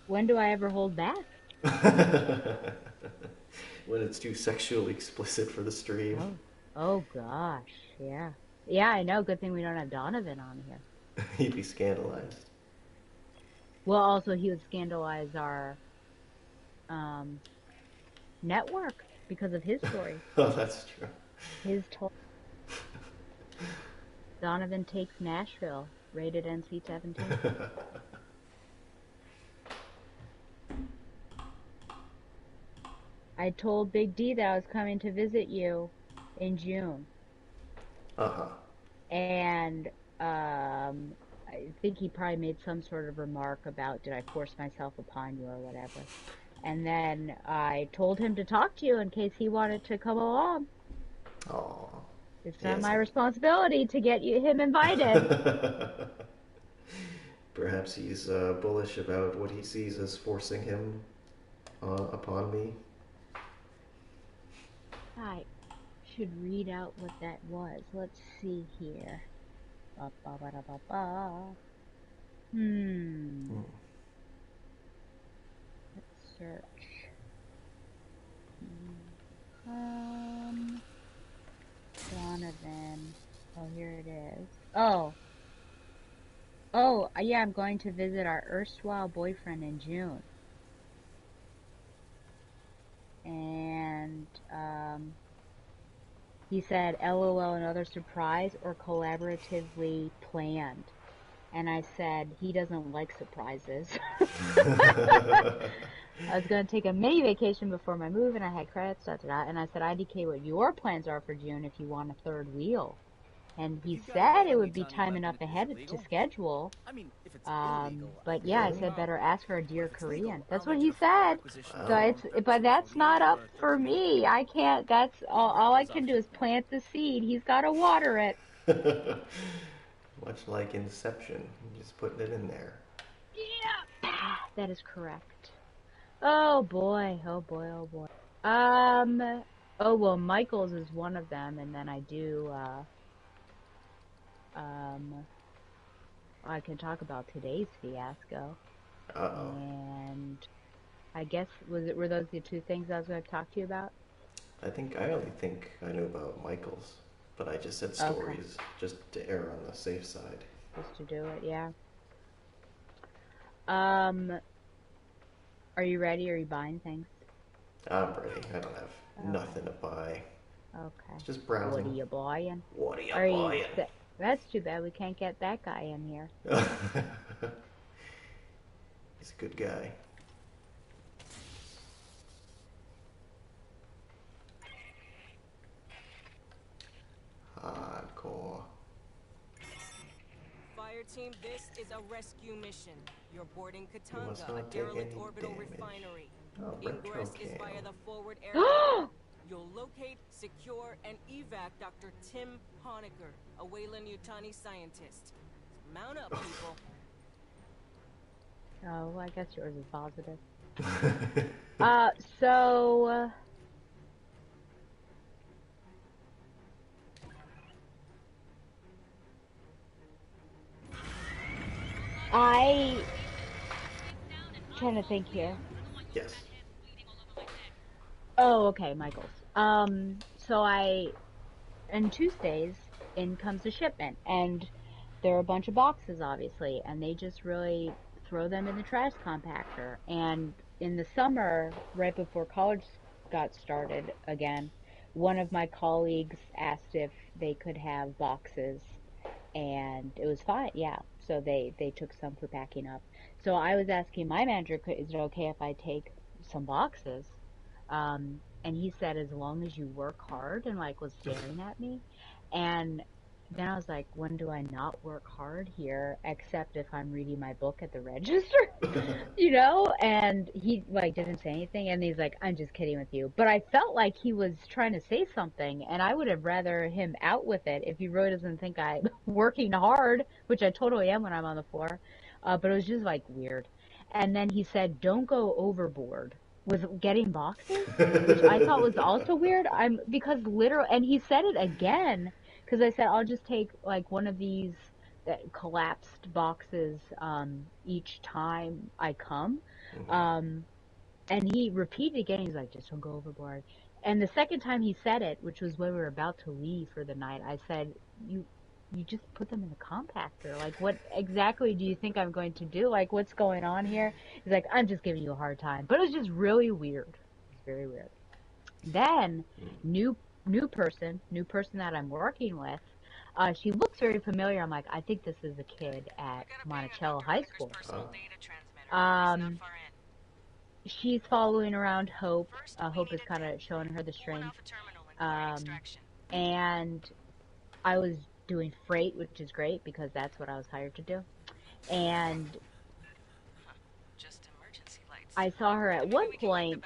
When do I ever hold back? When it's too sexually explicit for the stream. Oh, oh gosh, yeah. Yeah, I know. Good thing we don't have Donovan on here. He'd be scandalized. Well, also he would scandalize our um network because of his story. Oh, that's true. His told Donovan takes Nashville, rated NC-17. I told Big D that I was coming to visit you in June, Uh-huh. and I think he probably made some sort of remark about did I force myself upon you or whatever. And then I told him to talk to you in case he wanted to come along. Oh. It's not Yes. my responsibility to get him invited. Perhaps he's bullish about what he sees as forcing him upon me. I should read out what that was. Let's see here. Ba, ba, ba, da, ba, ba. Hmm. Let's search. Um, Donovan. Oh, here it is. Oh, yeah, I'm going to visit our erstwhile boyfriend in June. And, he said, LOL, another surprise or collaboratively planned. And I said, he doesn't like surprises. I was going to take a mini vacation before my move and I had credits, da, da, da. And I said, IDK, what your plans are for June if you want a third wheel. And If he you got said away, it I'll would need be to tell you time if enough is it ahead to legal? schedule. I mean, if it's illegal, I But guess yeah, I no said Really? better problem. ask for a But dear if it's legal, Korean. I'll That's what let he you a full said. requisition So Wow. fee, it's, but that's not 1348 up or for 1350. me. I can't, that's I'll all write I those can off do is just now. plant the seed. He's got to water it. Much like Inception, just putting it in there. Yeah, that is correct. Oh boy, oh boy, oh boy. Um, oh well, Michael's is one of them, and then I do, um, I can talk about today's fiasco, Uh-oh. and I guess were those the two things I was going to talk to you about? I only think I knew about Michael's, but I just said Okay, stories just to err on the safe side. just to do it, yeah. Um, are you ready? Are you buying things? I'm ready. I don't have Okay, nothing to buy. okay. Just What are browsing. you buying? What are you Are you? buying? That's too bad we can't get that guy in here. He's a good guy. Hardcore. Fireteam, this is a rescue mission. You're boarding You must Katanga, a not take derelict any orbital damage. refinery. Oh, retro Ingress is cam. via the forward airlock. You'll locate, secure, and evac Dr. Tim Honecker, a Wayland Yutani scientist. Mount up, people. Oh, well, I guess yours is positive. Uh, so I trying to think here. Yes. Oh, okay, Michael's. So and Tuesdays in comes a shipment, and there are a bunch of boxes, obviously, and they just really throw them in the trash compactor. And in the summer, right before college got started again, one of my colleagues asked if they could have boxes, and it was fine. Yeah, so they took some for packing up. So I was asking my manager, is it okay if I take some boxes? And he said, as long as you work hard, and like was staring at me. And then I was like, when do I not work hard here, except if I'm reading my book at the register, you know? And he like didn't say anything. And he's like, I'm just kidding with you. But I felt like he was trying to say something, and I would have rather him out with it if he really doesn't think I'm working hard, which I totally am when I'm on the floor. But it was just like weird. And then he said, don't go overboard with getting boxes, which I thought was also weird. Because literally, and he said it again, because I said, I'll just take like one of these collapsed boxes each time I come. And he repeated again. He's like, just don't go overboard. And the second time he said it, which was when we were about to leave for the night, I said, you just put them in the compactor. Like, what exactly do you think I'm going to do? Like, what's going on here? He's like, I'm just giving you a hard time. But it was just really weird. It was very weird. Then, new person that I'm working with, she looks very familiar. I'm like, I think this is a kid at Monticello High School. Um, she's following around Hope. Hope is kind of showing her the strength. And I was doing freight, which is great because that's what I was hired to do. And I saw her at one point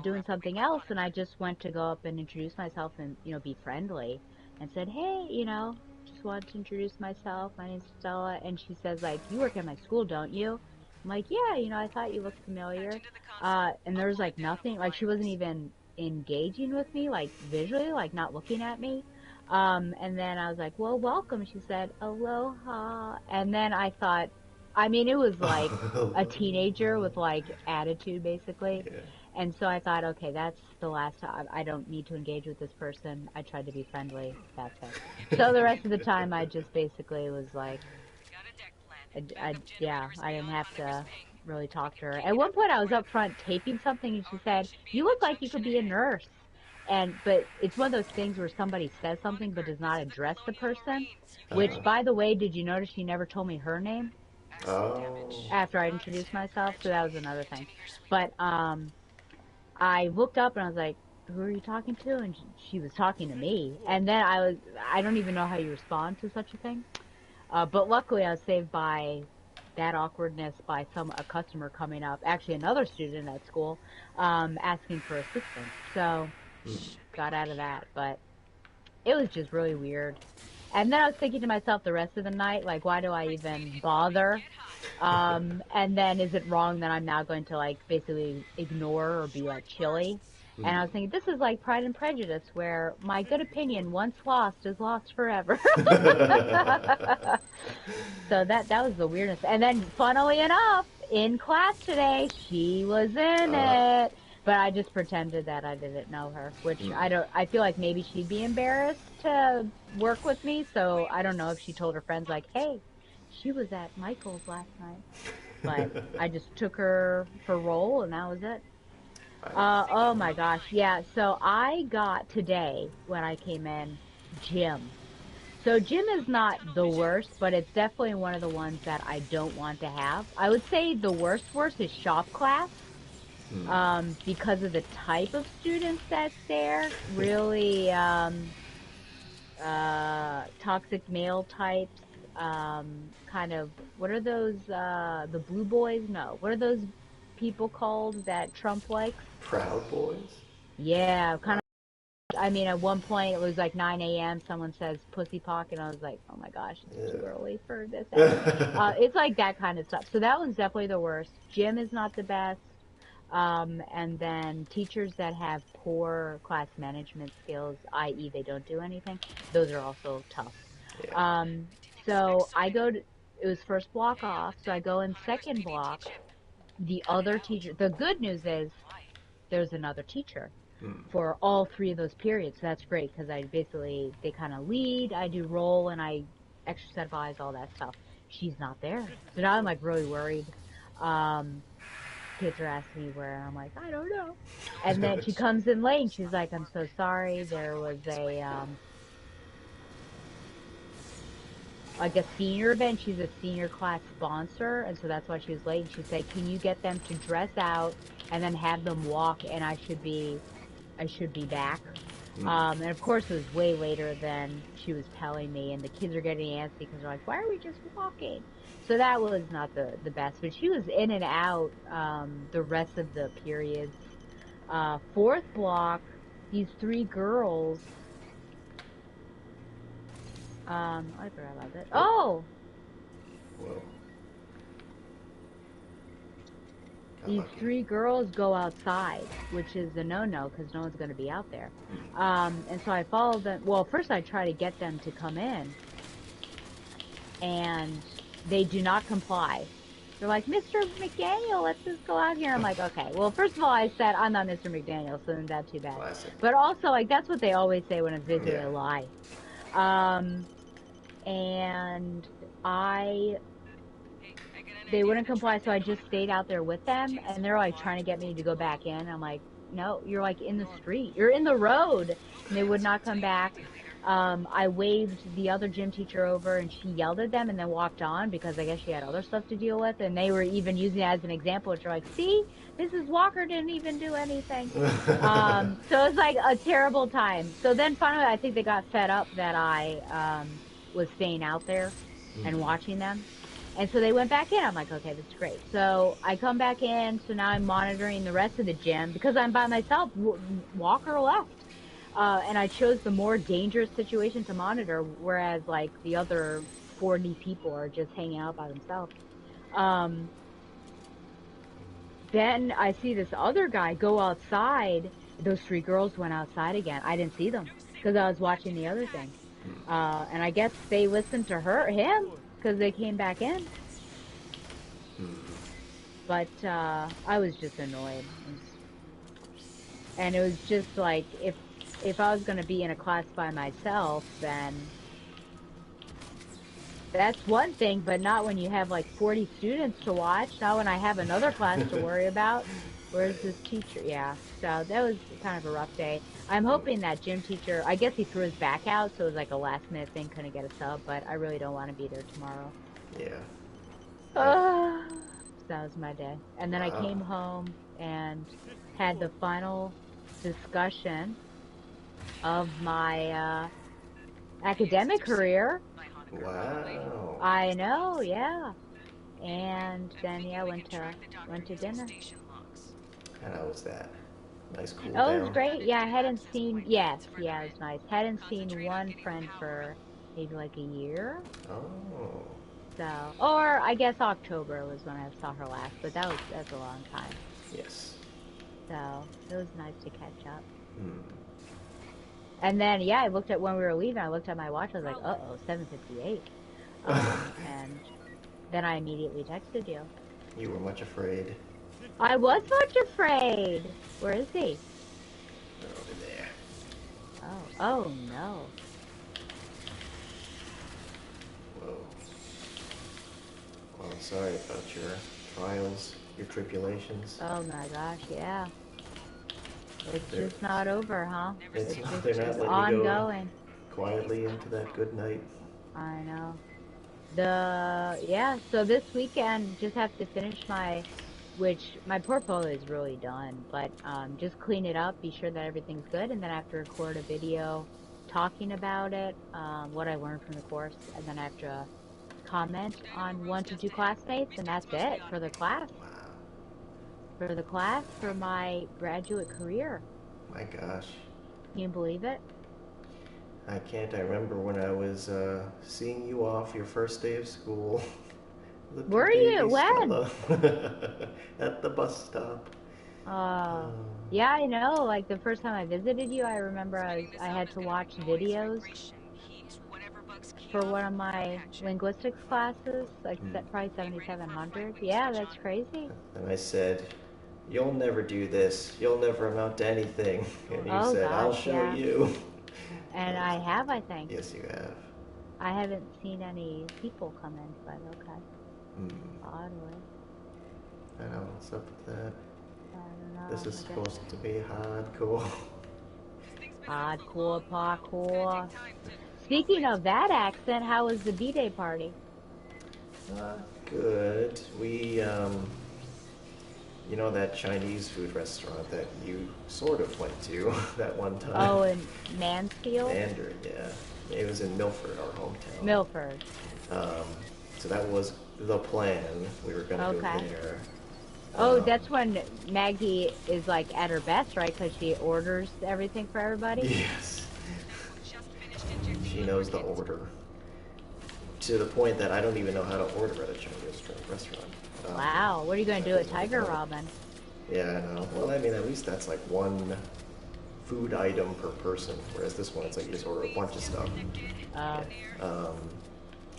doing something else, and I just went to go up and introduce myself and, be friendly and said, hey, just wanted to introduce myself. My name's Stella. And she says, like, you work at my school, don't you? I'm like, yeah, I thought you looked familiar. And there was, like, nothing. Like, she wasn't even engaging with me, like, visually, like, not looking at me. And then I was like, well, welcome. She said, aloha. And then I thought, it was like a teenager with like attitude basically. Yeah. And so I thought, okay, that's the last time. I don't need to engage with this person. I tried to be friendly. That's it. So the rest of the time I just basically was like, I didn't have to really talk to her. At one point I was up front taping something and she said, you look like you could be a nurse. But it's one of those things where somebody says something but does not address the person, which, by the way, did you notice she never told me her name? Oh. After I introduced myself, so that was another thing. But I looked up and I was like, who are you talking to? And she was talking to me. And then I don't even know how you respond to such a thing. But luckily I was saved by that awkwardness by a customer coming up, actually another student at school, asking for assistance. So got out of that, but it was just really weird. And then I was thinking to myself the rest of the night, like, why do I even bother? And then is it wrong that I'm now going to, like, basically ignore or be, like, chilly? And I was thinking, this is like Pride and Prejudice, where my good opinion, once lost, is lost forever. So that was the weirdness. And then, funnily enough, in class today, she was in it. But I just pretended that I didn't know her, which I feel like maybe she'd be embarrassed to work with me, so I don't know if she told her friends, like, hey, she was at Michael's last night. But I just took her for role, and that was it. Oh my gosh, yeah, so I got today, when I came in, gym. So gym is not the worst, but it's definitely one of the ones that I don't want to have. I would say the worst is shop class. Because of the type of students that's there, really toxic male types, kind of, what are those, the blue boys? No, what are those people called that Trump likes? Proud Boys? Yeah, kind of. At one point it was like 9 a.m. Someone says pussy pocket, and I was like, oh my gosh, it's too early for this. It's like that kind of stuff. So that one's definitely the worst. Gym is not the best. And then teachers that have poor class management skills, i.e. they don't do anything, those are also tough. Yeah. So it was first block off, so I go in second block. The other teacher, the good news is there's another teacher for all three of those periods, so that's great, because they kind of lead, I do roll, and I extra set of eyes, all that stuff. She's not there. So now I'm like really worried. Kids are asking me where, I'm like, I don't know. And then she comes in late, and she's like, I'm so sorry, there was like a senior event. She's a senior class sponsor, and so that's why she was late. And she said, can you get them to dress out and then have them walk, and I should be back. And of course it was way later than she was telling me, and the kids are getting antsy because they're like, why are we just walking? So that was not the best, but she was in and out the rest of the periods. Fourth block, these three girls, I forgot about that. Oh! Whoa. These three girls go outside, which is a no-no because no one's going to be out there. And so I followed them. Well, first I try to get them to come in. and they do not comply. They're like, Mr. McDaniel, let's just go out here. I'm like, okay. Well, first of all, I said I'm not Mr. McDaniel, so then that's too bad. Classic. But also, like, that's what they always say when it's basically Yeah. a lie. And they wouldn't comply, so I just stayed out there with them, and they're like trying to get me to go back in. I'm like, no, you're like in the street, you're in the road, and they would not come back. I waved the other gym teacher over, and she yelled at them and then walked on because I guess she had other stuff to deal with, and they were even using it as an example, which are like, see, Mrs. Walker didn't even do anything. So it's like a terrible time. So then finally, I think they got fed up that I was staying out there and watching them. And so they went back in. I'm like, okay, this is great. So I come back in. So now I'm monitoring the rest of the gym because I'm by myself. Walker left. And I chose the more dangerous situation to monitor, whereas like the other 40 people are just hanging out by themselves. Then I see this other guy go outside. Those 3 girls went outside again. I didn't see them because I was watching the other thing. And I guess they listened to him because they came back in. But I was just annoyed. And it was just like, if I was going to be in a class by myself, then that's one thing, but not when you have like 40 students to watch, not when I have another class to worry about. Where's this teacher? Yeah, so that was kind of a rough day. I'm hoping that gym teacher, I guess he threw his back out, so it was like a last minute thing, couldn't get a sub, but I really don't want to be there tomorrow. Yeah. That was my day. And then I came home and had the final discussion of my academic career. Wow. I know, yeah. And then yeah, went to dinner. And how was that? Nice cool Oh, down. it was great. Yeah, I hadn't seen. Yes, yeah, it was nice. Hadn't seen one friend for maybe like a year. Oh. So, or I guess October was when I saw her last, but that's a long time. Yes. So it was nice to catch up. Hmm. And then yeah, I looked at when we were leaving. I looked at my watch. I was like, uh-oh, 7:58. And then I immediately texted you. You were much afraid. I was much afraid. Where is he? They're over there. Oh no. Whoa. Well, I'm sorry about your trials, your tribulations. Oh my gosh, yeah. It's just not over, huh? It's just they're not letting ongoing. you go quietly into that good night. I know. So this weekend just have to finish my portfolio is really done, but just clean it up, be sure that everything's good, and then I have to record a video talking about it, what I learned from the course, and then I have to comment on 1 to 2 classmates, and that's it for the class. Wow. For my graduate career. My gosh. Can you believe it? I can't. I remember when I was seeing you off your first day of school. Were you? When? At the bus stop. Yeah, I know. Like the first time I visited you, I remember I had to watch videos for one of my linguistics classes, like probably 7700. Yeah, that's crazy. And I said, "You'll never do this. You'll never amount to anything." And you said, gosh, "I'll show yeah. you." And I have, I think. Yes, you have. I haven't seen any people come in, but okay. Oddly. I don't know what's up with that. I don't know. This is supposed to be hardcore. Hardcore parkour. Speaking of that accent, how was the B-Day party? Good. We, you know that Chinese food restaurant that you sort of went to that one time? Oh, in Mansfield? Mandarin, yeah. It was in Milford, our hometown. Milford. So that was the plan. We were going to go there. Oh, that's when Maggie is like at her best, right? Because she orders everything for everybody? Yes. She knows the order. To the point that I don't even know how to order at a Chinese restaurant. Wow. What are you going to do at Tiger Robin? Yeah, I know. Well, I mean, at least that's like one food item per person, whereas this one, it's like you just order a bunch of stuff.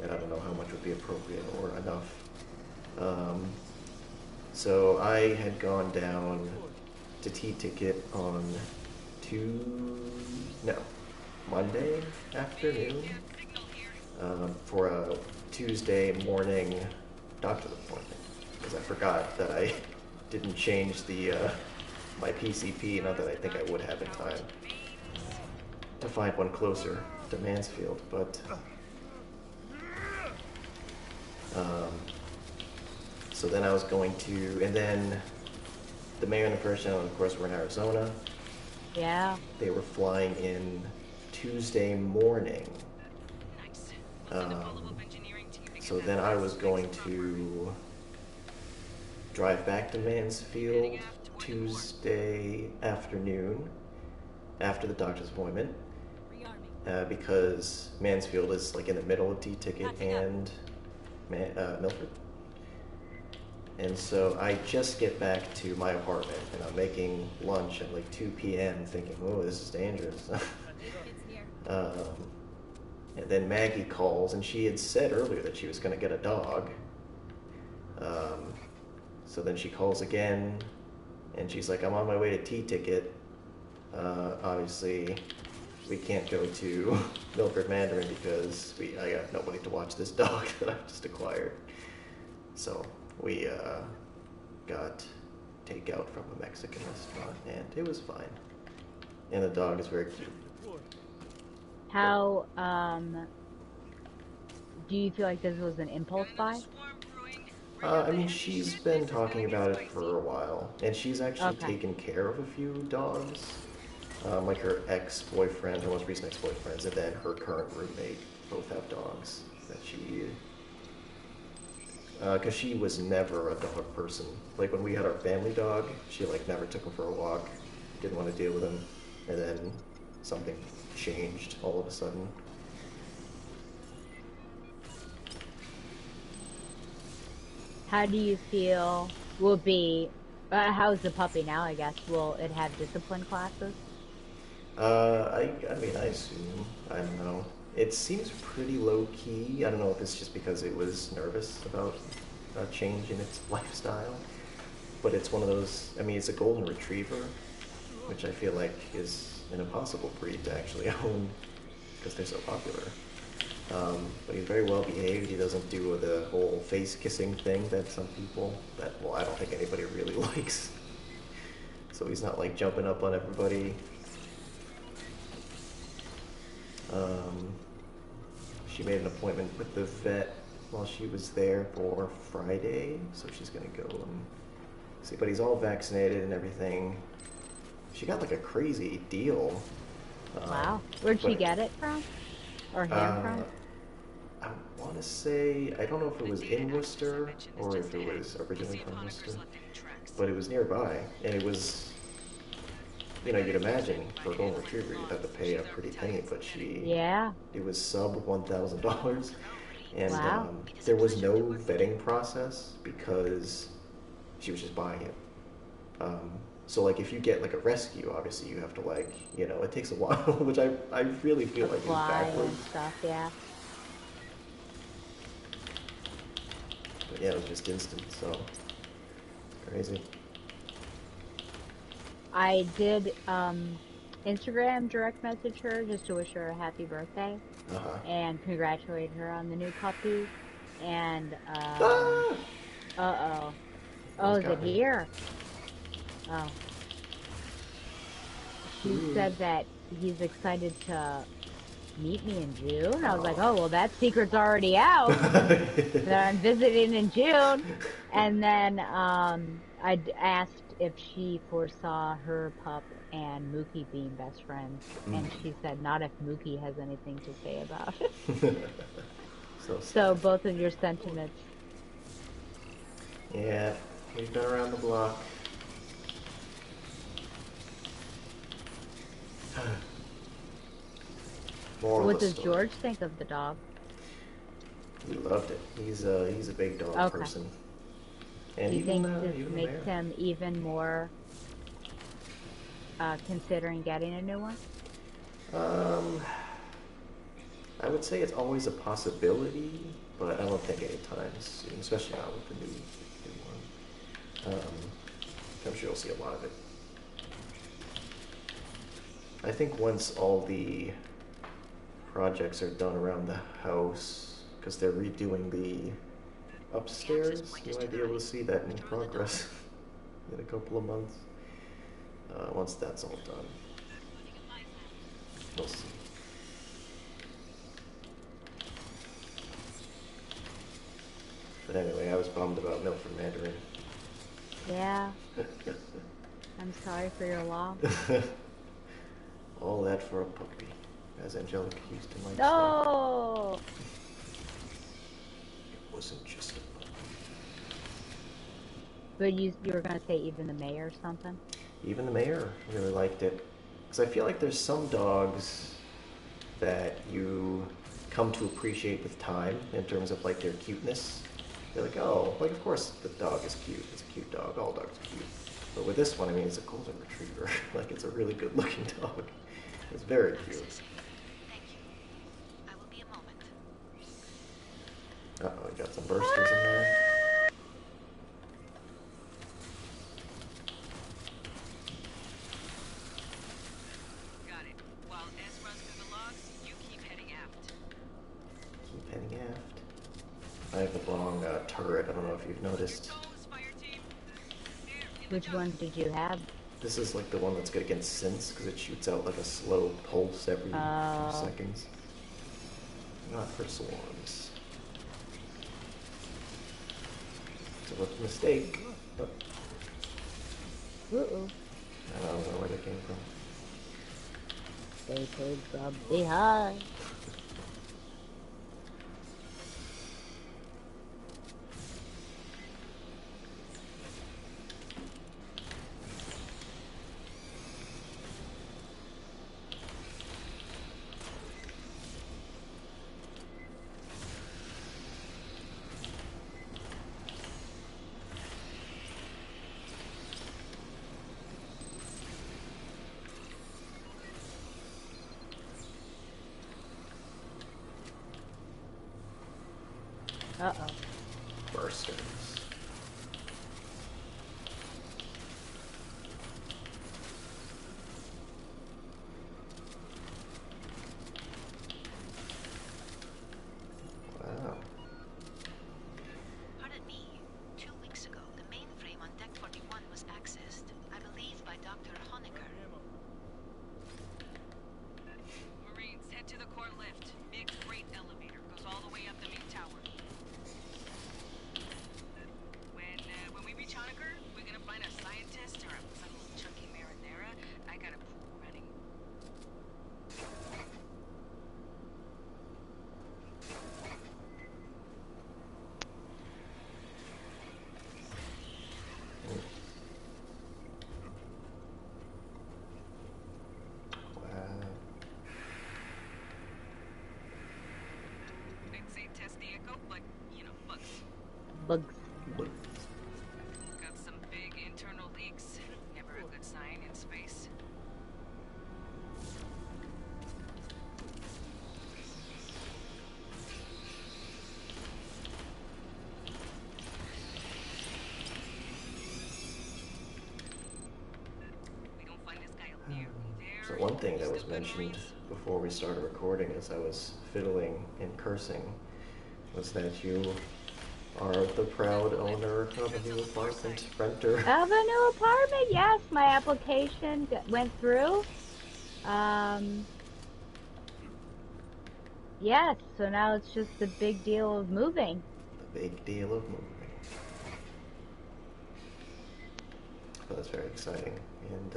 and I don't know how much would be appropriate or enough. So I had gone down to T-Ticket on Monday afternoon for a Tuesday morning doctor's appointment because I forgot that I didn't change the my PCP, not that I think I would have in time to find one closer to Mansfield, but so then I was going to, and then the mayor and the first gentleman, of course, were in Arizona. Yeah. They were flying in Tuesday morning. So then I was going to drive back to Mansfield Tuesday afternoon after the doctor's appointment because Mansfield is like in the middle of T-Ticket and Milford. And so I just get back to my apartment and I'm making lunch at like 2 p.m. thinking, oh, this is dangerous. And then Maggie calls, and she had said earlier that she was going to get a dog. So then she calls again, and she's like, I'm on my way to T-Ticket. Obviously, we can't go to Milford Mandarin because I got nobody to watch this dog that I've just acquired. So we got takeout from a Mexican restaurant, and it was fine. And the dog is very cute. How, do you feel like this was an impulse buy? I mean, she's been talking about it for a while, and she's actually Okay. taken care of a few dogs. Like her ex-boyfriend, her most recent ex-boyfriends, and then her current roommate both have dogs that she... Because she was never a dog person. Like, when we had our family dog, she, like, never took him for a walk, didn't want to deal with him, and then something changed all of a sudden. How do you feel how's the puppy now, I guess? Will it have discipline classes? I mean, I assume. I don't know. It seems pretty low-key. I don't know if it's just because it was nervous about a change in its lifestyle. But it's one of those, I mean, it's a golden retriever, which I feel like is an impossible breed to actually own because they're so popular. But he's very well behaved. He doesn't do the whole face kissing thing that some people, I don't think anybody really likes. So he's not like jumping up on everybody. She made an appointment with the vet while she was there for Friday, so she's gonna go and see. But he's all vaccinated and everything. She got like a crazy deal. Wow. Where'd she get it from? Or him from? I want to say, I don't know if it was in Worcester or if it was originally from Worcester, but it was nearby, and it was, you know, you'd imagine for a golden retriever you'd have to pay a pretty penny, but it was sub $1,000, and Wow. there was no vetting process because she was just buying it. So like if you get like a rescue, obviously you have to like, you know, it takes a while, which I really feel like is Fly backwards. and stuff, yeah. But yeah, it was just instant, so crazy. I did Instagram direct message her just to wish her a happy birthday and congratulate her on the new puppy. And oh, is it here? Oh. She said that he's excited to meet me in June. I was like, oh, well, that secret's already out. That I'm visiting in June. And then I asked if she foresaw her pup and Mookie being best friends. And she said, not if Mookie has anything to say about it. So both of your sentiments. Yeah, we've been around the block. What does George think of the dog? He loved it. He's a big dog person. And do you even, think this even makes him even more considering getting a new one? I would say it's always a possibility, but I don't think anytime soon, especially not with the new one. I'm sure you'll see a lot of it. I think once all the projects are done around the house, because they're redoing the upstairs, you might be able to see that in progress in a couple of months. Once that's all done, we'll see. But anyway, I was bummed about Milford Mandarin. Yeah. I'm sorry for your loss. All that for a puppy, as Angelica Houston might No! say. It wasn't just a puppy. But you were going to say even the mayor or something? Even the mayor really liked it. Because I feel like there's some dogs that you come to appreciate with time in terms of like their cuteness. You're like, oh, like of course the dog is cute. It's a cute dog. All dogs are cute. But with this one, I mean, it's a golden retriever. Like it's a really good looking dog. It's very cute. Thank you. I will be a moment. Uh-oh, we got some bursters in there. Got it. While S runs through the logs, you keep heading aft. Keep heading aft. I have the wrong turret. I don't know if you've noticed. Fireteam. Which one did you have? This is like the one that's good against synths because it shoots out like a slow pulse every few seconds. Not for swarms. It's a mistake. But Uh-oh. I don't know where they came from. They came from behind. Uh-oh. Bursters. Wow. Pardon me. 2 weeks ago, the mainframe on Deck 41 was accessed, I believe by Dr. Honecker. Marines, head to the core lift. Big freight elevator goes all the way up the main tower. When we reach Honecker, we're gonna find a scientist or a little chunky marinara. I got a pool running. Wow. I'd say test the echo, but, bugs. Bugs. Got some big internal leaks. Never a good sign in space. We don't find this guy nearly there. So one thing that was mentioned before we started recording as I was fiddling and cursing was that you are the proud owner of a new apartment renter. Of a new apartment, yes. My application went through. Yes, so now it's just the big deal of moving. The big deal of moving. But that's very exciting. And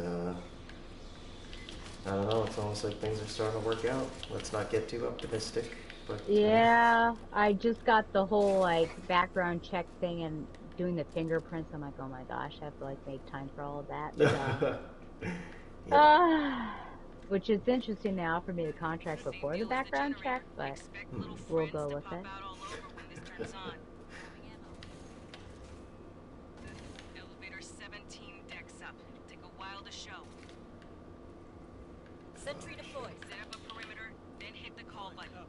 I don't know, it's almost like things are starting to work out. Let's not get too optimistic. But Yeah, I just got the whole background check thing and doing the fingerprints. I'm like, oh my gosh, I have to make time for all of that. So. Yeah. Which is interesting. They offered me the contract before the background check, but we'll go with it. Elevator 17 decks up. It'll take a while to show. Sentry deployed. Set up a perimeter, then hit the call button.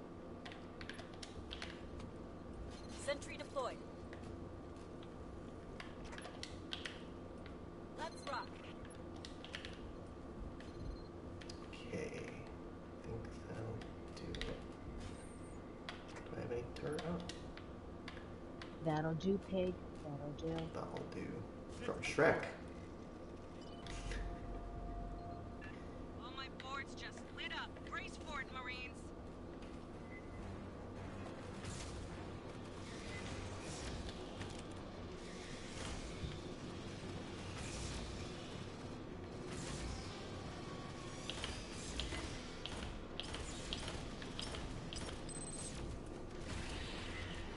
Sentry deployed. Let's rock. Okay. I think that'll do it. Do I have any turret? Oh, That'll do, pig. That'll do. that'll do. From Shrek. All my boards just lit up. Brace for it, Marines.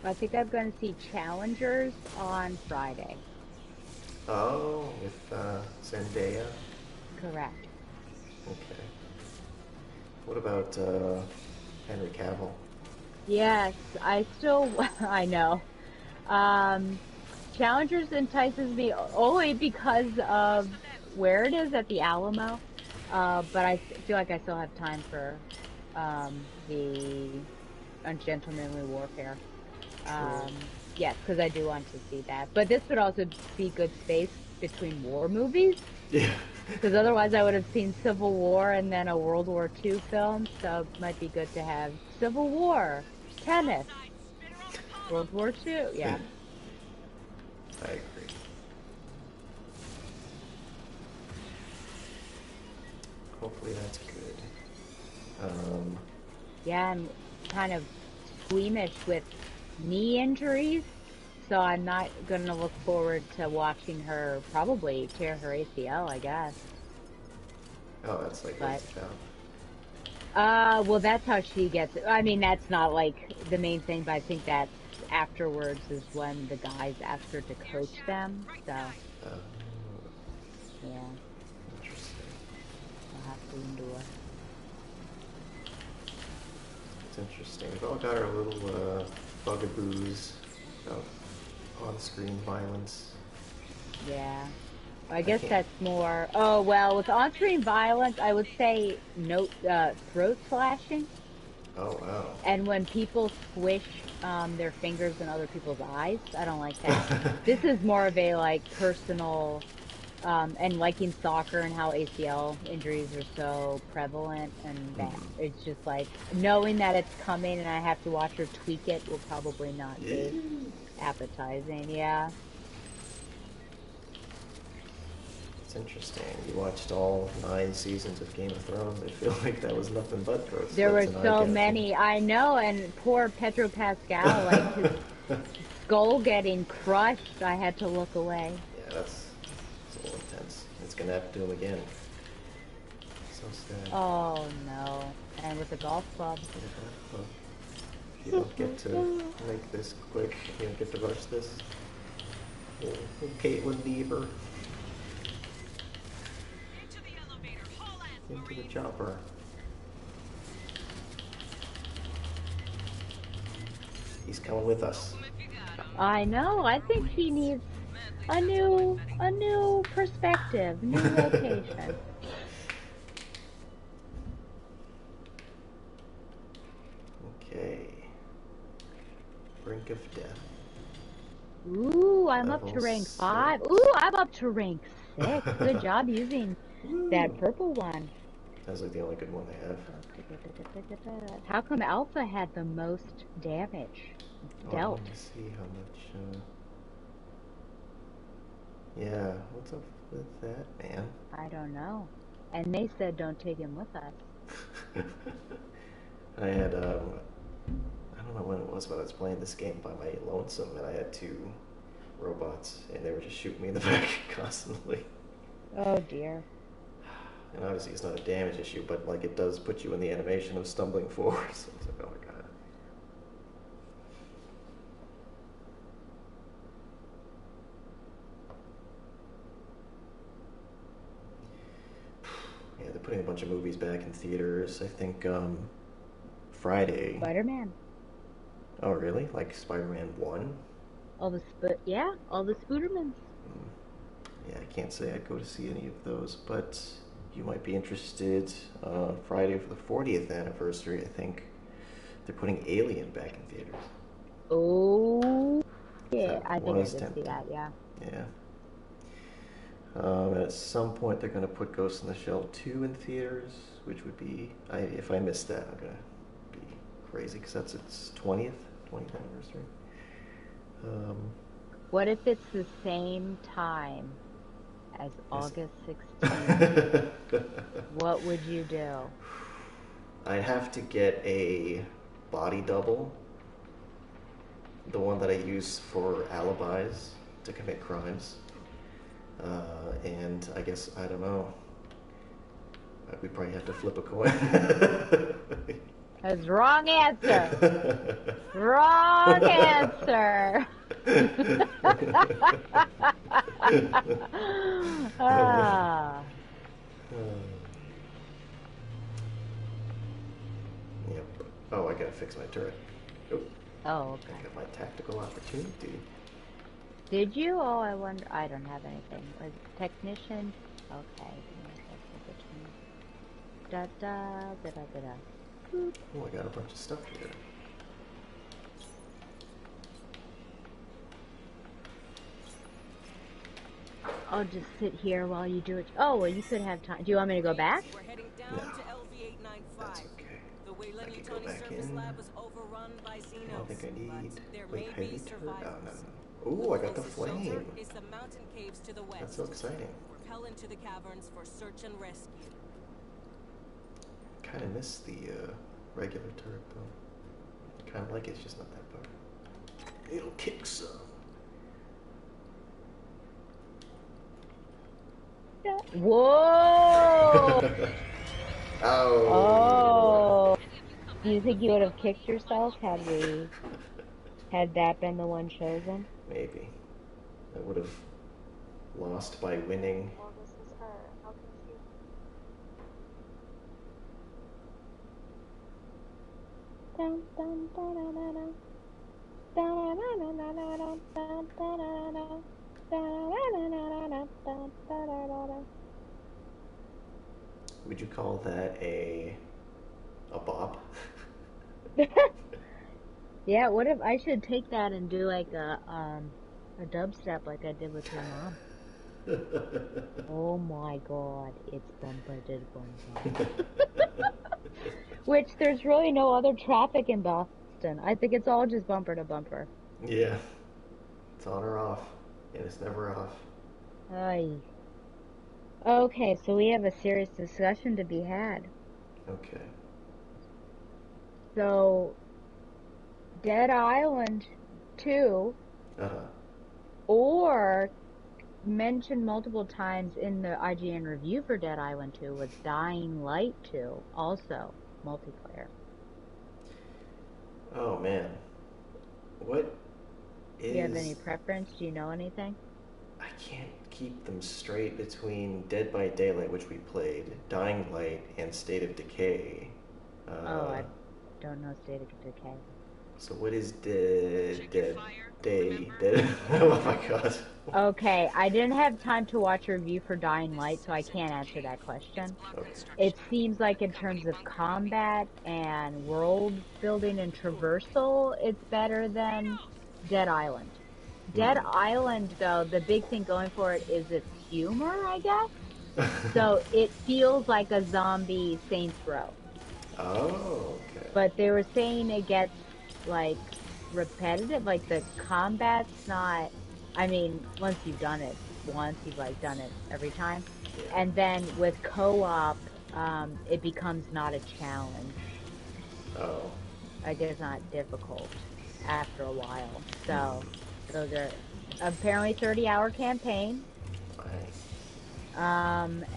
I think I'm going to see Challengers on Friday. Oh, with Zendaya. Correct. Okay. What about Henry Cavill? Yes, I still, I know. Challengers entices me only because of where it is at the Alamo. But I feel like I still have time for the Ungentlemanly Warfare. Yes, because I do want to see that. But this would also be good space between war movies. Yeah. Because otherwise I would have seen Civil War and then a World War II film. So it might be good to have Civil War, tennis, World War II. Yeah. I agree. Hopefully that's good. Yeah, I'm kind of squeamish with knee injuries. So I'm not going to look forward to watching her probably tear her ACL, I guess. Oh, that's like But- ways down. Well, that's how she gets it. I mean, that's not like the main thing, but I think that afterwards is when the guys ask her to coach them. So, yeah, Interesting. I'll have to endure. It's interesting. We've all got our little bugaboos about on-screen violence. Yeah. I guess can't- that's more. Oh, well, with on-screen violence, I would say throat slashing. Oh, wow. And when people squish their fingers in other people's eyes, I don't like that. This is more of a like personal, and liking soccer and how ACL injuries are so prevalent, and that it's just like knowing that it's coming and I have to watch her tweak it will probably not be appetizing. Yeah. It's interesting. You watched all 9 seasons of Game of Thrones. I feel like that was nothing but throat There were slits and so eye-catching. many. I know, and poor Pedro Pascal, like his skull getting crushed. I had to look away. Yeah, that's a little intense. It's gonna have to do them again. So sad. Oh no! And with a golf club. Yeah, well, you don't get to make this quick. You don't get to rush this. Oh, Caitlin Deaver Into the elevator. Haul ass, into the Marine. chopper. He's coming with us. If you got 'em. I know. I think he needs a new perspective, new location. Okay. Brink of death. Ooh, I'm up to Level rank 6. 5. Ooh, I'm up to rank 6. Good job using that purple one. Sounds like the only good one they have. How come Alpha had the most damage dealt? Let me see how much. Yeah, what's up with that, man? I don't know. And they said don't take him with us. I had, I don't know when it was, but I was playing this game by my lonesome, and I had 2 robots, and they were just shooting me in the back constantly. Oh dear. And obviously it's not a damage issue, but like it does put you in the animation of stumbling forward. So it's like, oh my god. Yeah, they're putting a bunch of movies back in theaters. I think Friday. Spider-Man. Oh really? Like Spider-Man 1? All the Spoodermans. Yeah, I can't say I'd go to see any of those, but you might be interested. Friday for the 40th anniversary, I think they're putting Alien back in theaters. Oh, yeah. That I think I was did see tempting. that, yeah. Yeah. And at some point, they're going to put Ghost in the Shell 2 in theaters, which would be, if I miss that, I'm going to be crazy because that's its 20th anniversary. What if it's the same time as August 16th? What would you do? I'd have to get a body double, the one that I use for alibis to commit crimes. And I guess, I don't know, we probably have to flip a coin. That's wrong answer. Wrong answer. Ah. Yep. Oh, I gotta fix my turret. Oh, Oh, I okay. got my tactical opportunity. Did you? Oh, I wonder. I don't have anything. Was technician? Okay. Da da da da da da. Boop. Oh, I got a bunch of stuff here. I'll just sit here while you do it. Oh, well, you could have time. Do you want me to go back? We're heading down No. to LV-895. That's okay. The Wayland I can go Yutani back surface in. lab was overrun by I Xenos, don't think I need. but there Wait, may heavy be turret? survivors. Oh, no. Ooh, I got the closest shelter flame. is the mountain caves to the west. That's so exciting. Repel into the caverns for search and rescue. Kind of miss the regular turret though. Kind of like it, it's just not that powerful. It'll kick some. Whoa! Oh. Oh. Do you think you would have kicked yourself had that been the one chosen? Maybe. I would have lost by winning. Well, this is her. How can she? Dun, dun, dun, dun, dun, dun. Dun, dun, dun, dun, dun, dun, dun, dun, dun, dun. Dun, dun, dun, dun, dun, dun, dun, dun, dun, dun. Would you call that a bop? Yeah, what if I should take that and do like a dubstep like I did with your mom? Oh my god, it's bumper did bumper. Which there's really no other traffic in Boston. I think it's all just bumper to bumper. Yeah. It's on or off. And it's never off. Ay. Okay, so we have a serious discussion to be had. Okay. So, Dead Island 2, Uh-huh. or mentioned multiple times in the IGN review for Dead Island 2 was Dying Light 2, also multiplayer. Oh man. What is... Do you have any preference? Do you know anything? I can't keep them straight between Dead by Daylight, which we played, Dying Light, and State of Decay. I don't know State of Decay. So what is Check your Dead fire, Day? remember? Oh my god. Okay, I didn't have time to watch a review for Dying Light, so I can't answer that question. It seems like in terms of combat and world building and traversal, it's better than Dead Island. Dead Island, though, the big thing going for it is its humor, I guess. So it feels like a zombie Saints Row. Oh, okay. But they were saying it gets, like, repetitive. Like, the combat's not... I mean, once you've done it once, you've, like, done it every time. Yeah. And then with co-op, it becomes not a challenge. Oh. Like, it's not difficult after a while. So, those are apparently 30-hour campaign. Nice.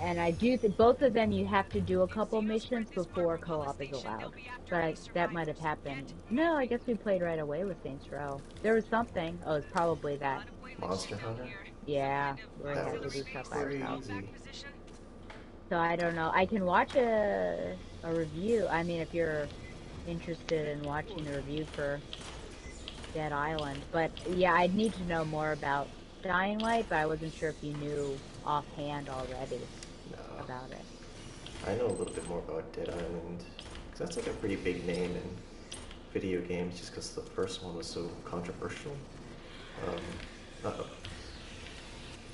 And I do think both of them you have to do a couple missions before co-op is allowed. But that might have happened. No, I guess we played right away with Saints Row. There was something. Oh, it's probably that. Monster Hunter? Yeah, where I That had to was do stuff by ourselves. crazy. So I don't know. I can watch a review. I mean, if you're interested in watching the review for Dead Island. But yeah, I'd need to know more about Dying Light, but I wasn't sure if you knew offhand already No. about it. I know a little bit more about Dead Island, because that's like a pretty big name in video games just because the first one was so controversial. Uh-oh.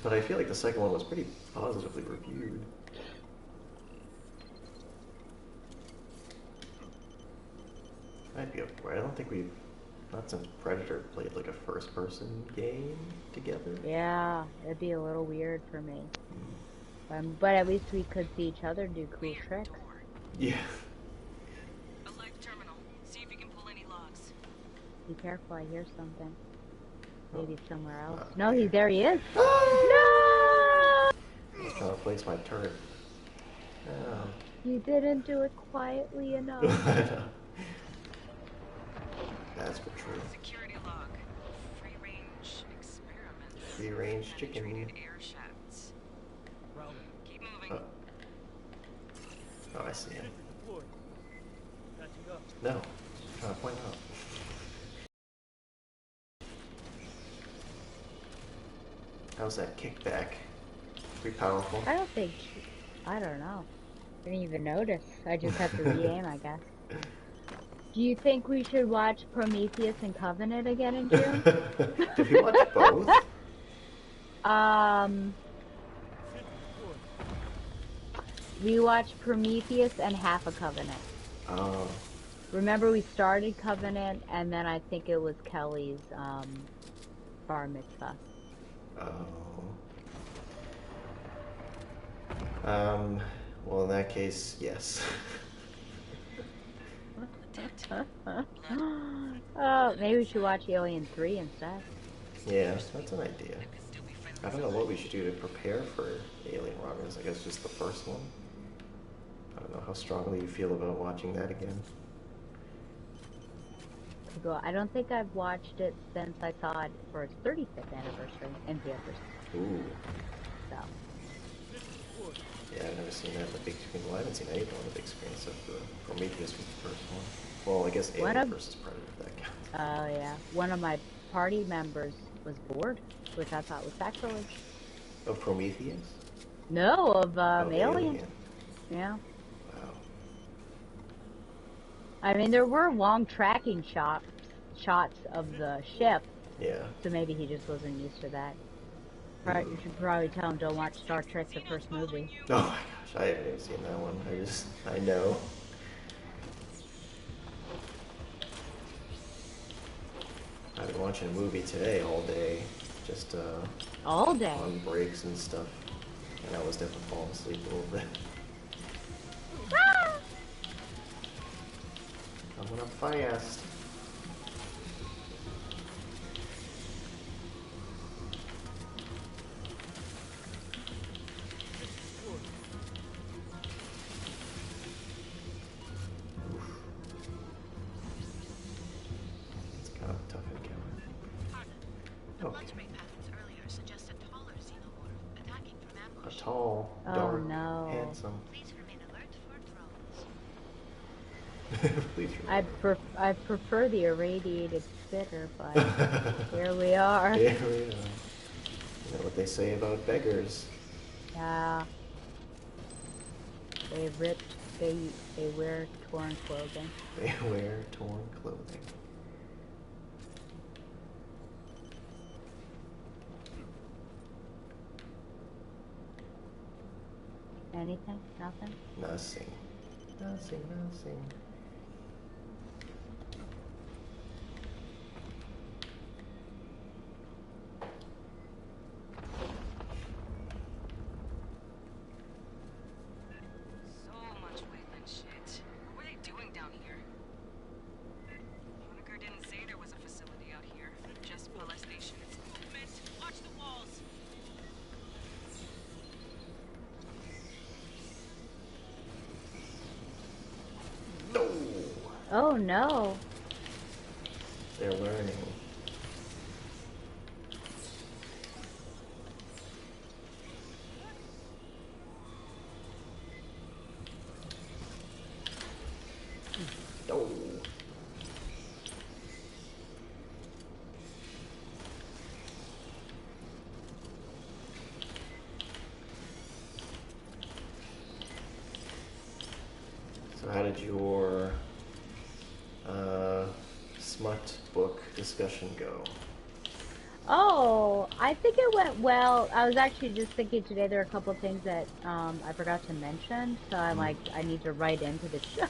But I feel like the second one was pretty positively reviewed. Might be a, I don't think we've, not since Predator, played like a first-person game together. Yeah, it'd be a little weird for me. But at least we could see each other do cool tricks. Yeah. Alert terminal. See if you can pull any logs. Be careful, I hear something. Maybe it's somewhere else. Not No, there. there he is. No! No! I was trying to place my turret. Oh. You didn't do it quietly enough. That's for true. Security log. Free range experiments. Free range chicken. Penetrated air shafts. Keep moving. Oh, I see him. Deployed. Catching up. No, trying to point out. How's that kickback? Pretty powerful. I don't think. I don't know. Didn't even notice. I just have to re-aim, I guess. Do you think we should watch Prometheus and Covenant again in June? Did we watch both? We watched Prometheus and half a Covenant. Oh. Remember, we started Covenant, and then I think it was Kelly's bar mitzvah. Oh. Well, in that case, yes. Oh, maybe we should watch Alien 3 instead. Yeah, that's an idea. I don't know what we should do to prepare for Alien Romulus. I guess just the first one. I don't know how strongly you feel about watching that again. I don't think I've watched it since I saw it for its 35th anniversary in theaters. Ooh. So. Yeah, I've never seen that in the big screen. Well, I haven't seen anything on the big screen except for Prometheus was the first one. Well, I guess Alien versus Predator, if that counts. Oh, yeah. One of my party members was bored, which I thought was sacrilege. Of Prometheus? No, of Oh, Alien. Yeah. Wow. I mean, there were long tracking shots of the ship, Yeah. so maybe he just wasn't used to that. You should probably tell him don't watch Star Trek the first movie. Oh my gosh, I haven't even seen that one. I know. I've been watching a movie today all day, just All day? on breaks and stuff. And I was definitely falling asleep a little bit. Ah! Coming up fast. It's kind of tough encounter. The Okay. blood spray patterns earlier suggest a taller xenomorph attacking from A ambush. tall, Oh, dark, no. handsome. Please remain alert for drones. Please remember. I prefer the irradiated spitter, but here we are. Here we are. You know what they say about beggars. Yeah. They wear torn clothing. They wear torn clothing. Anything? Nothing? Nothing. Nothing. So much Wayland shit. What were they doing down here? Honecker didn't say there was a facility out here. Just molestation. It's movement. Watch the walls. No! Oh no. They're learning. No! So how did your smut book discussion go? Oh, I think it went well. I was actually just thinking today there are a couple things that I forgot to mention, so I'm like, I need to write into the show.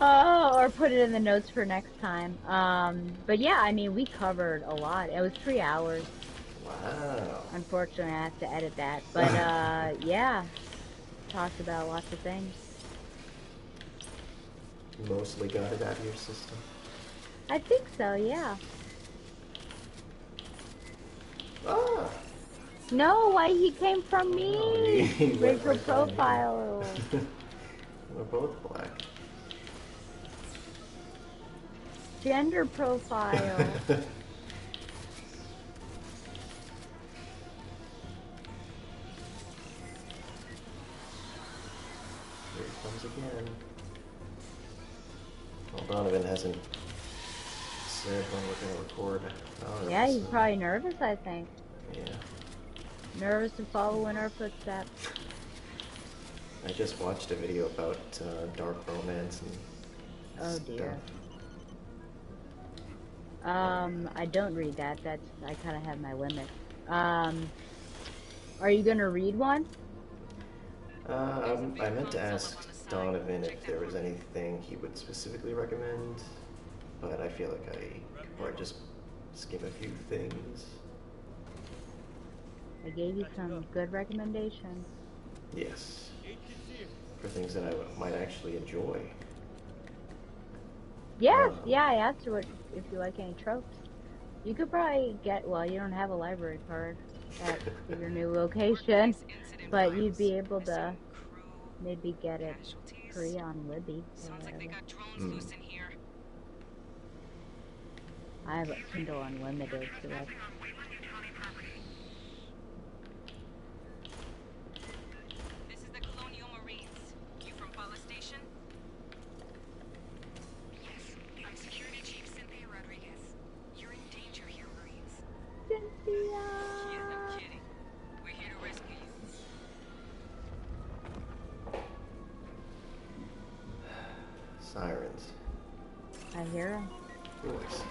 Or put it in the notes for next time. But yeah, I mean, we covered a lot. It was 3 hours. Wow. Unfortunately, I have to edit that. But yeah, talked about lots of things. Mostly got it out of your system. I think so, yeah. Ah! No, why he came from Oh, me? he went Racial right by me. profile. We're both black. Gender profile. Here it comes again. Well, Donovan hasn't said when we're gonna record. Oh, Yeah, he's so, probably nervous, I think. yeah. Nervous to follow in our footsteps. I just watched a video about dark romance and Oh stuff. dear. I don't read that. I kind of have my limits. Are you gonna read one? I meant to ask Donovan if there was anything he would specifically recommend, but I feel like I could probably just skim a few things. I gave you some good recommendations. Yes. For things that I might actually enjoy. Yes, yeah, I asked her if you like any tropes. You could probably get, well, you don't have a library card at your new location, but you'd be able to maybe get it free on Libby or Sounds like they whatever. got drones loose in here. I have a Kindle Unlimited, so that's... This is the Colonial Marines. You from Pala Station? Yes, I'm Security Chief Cynthia Rodriguez. You're in danger here, Marines. Cynthia! Yeah, no kidding. We're here to rescue you. Sirens. I hear them. Voice.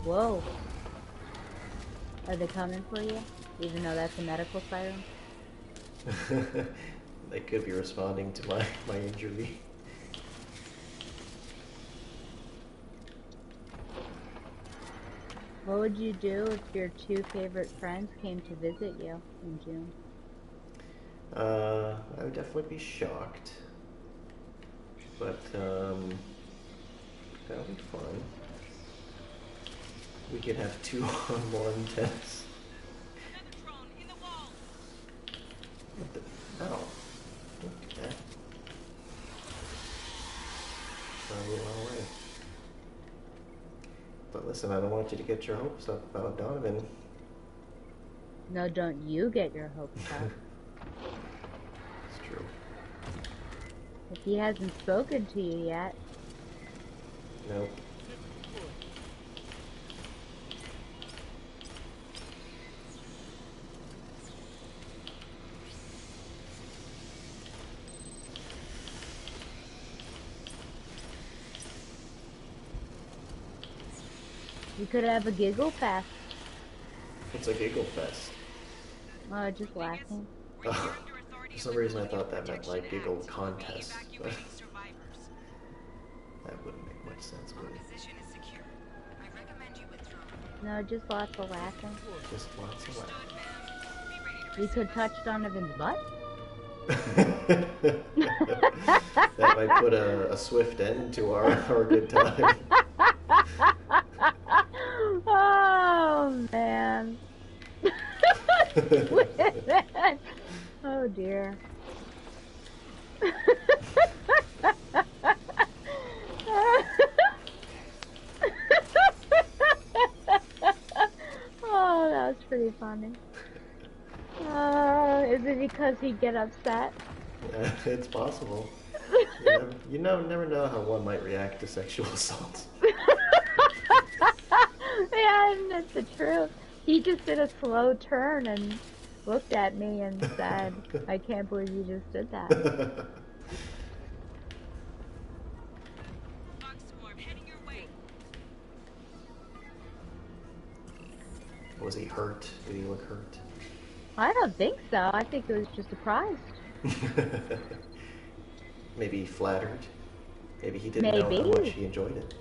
Whoa. Are they coming for you? Even though that's a medical siren? They could be responding to my injury. What would you do if your two favorite friends came to visit you in June? I would definitely be shocked. But, that would be fun. We could have 2 on-1 tests. Another drone in the wall. What the? No. Don't do that. Try to run away. But listen, I don't want you to get your hopes up about Donovan. No, don't you get your hopes up. It's true. If he hasn't spoken to you yet. Nope. You could have a giggle fest. It's a giggle fest. Oh, just laughing. Oh, for some reason I thought that meant like giggle contest, but that wouldn't make much sense, would it? Position is secure. I recommend you withdraw. No, just lots of laughing. Just lots of laughing. You could touch Donovan's butt. That might put a swift end to our good time. Oh, man. Oh, dear. Oh, that was pretty funny. Is it because he'd get upset? Yeah, it's possible. You never know how one might react to sexual assault. Yeah, that's the truth. He just did a slow turn and looked at me and said, I can't believe you just did that. Fox swarm heading Was he hurt? Did he look hurt? I don't think so. I think it was just surprised. Maybe flattered. Maybe he didn't know how much Maybe. he enjoyed it.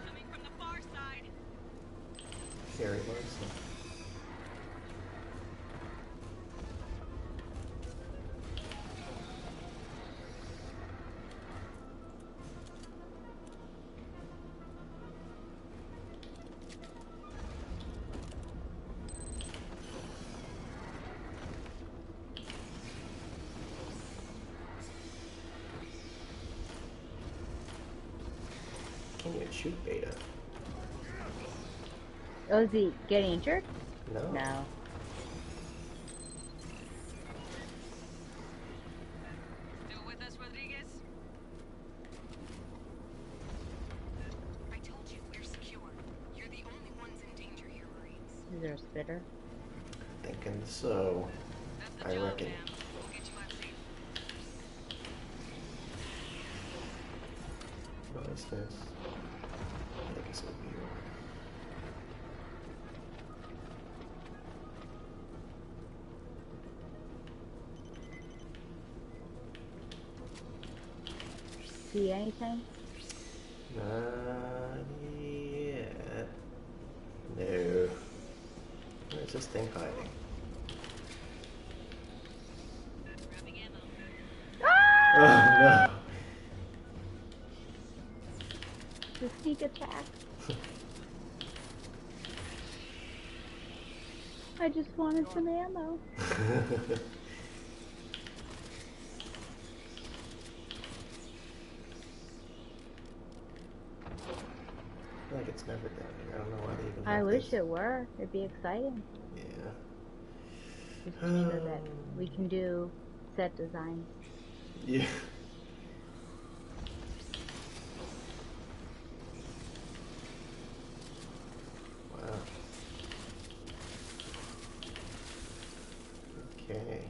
Coming from the far side. Gary Larson. Can't even shoot Beta. Oh, is he getting injured? No. No. Still with us, Rodriguez? I told you we're secure. You're the only ones in danger here, Marines. Is there a spitter? Thinking so. That's the I job, reckon. ma'am. We'll get you out safe. What is this? I guess it would be yours. See anything? Not yet. No. Where's this thing hiding? Grabbing ammo. Oh no! The sneak attack. I just wanted some ammo. I feel like it's never down here. I don't know why they even I have wish this. it were. It'd be exciting. Yeah. Just so you know that we can do set designs. Yeah. Wow. Okay.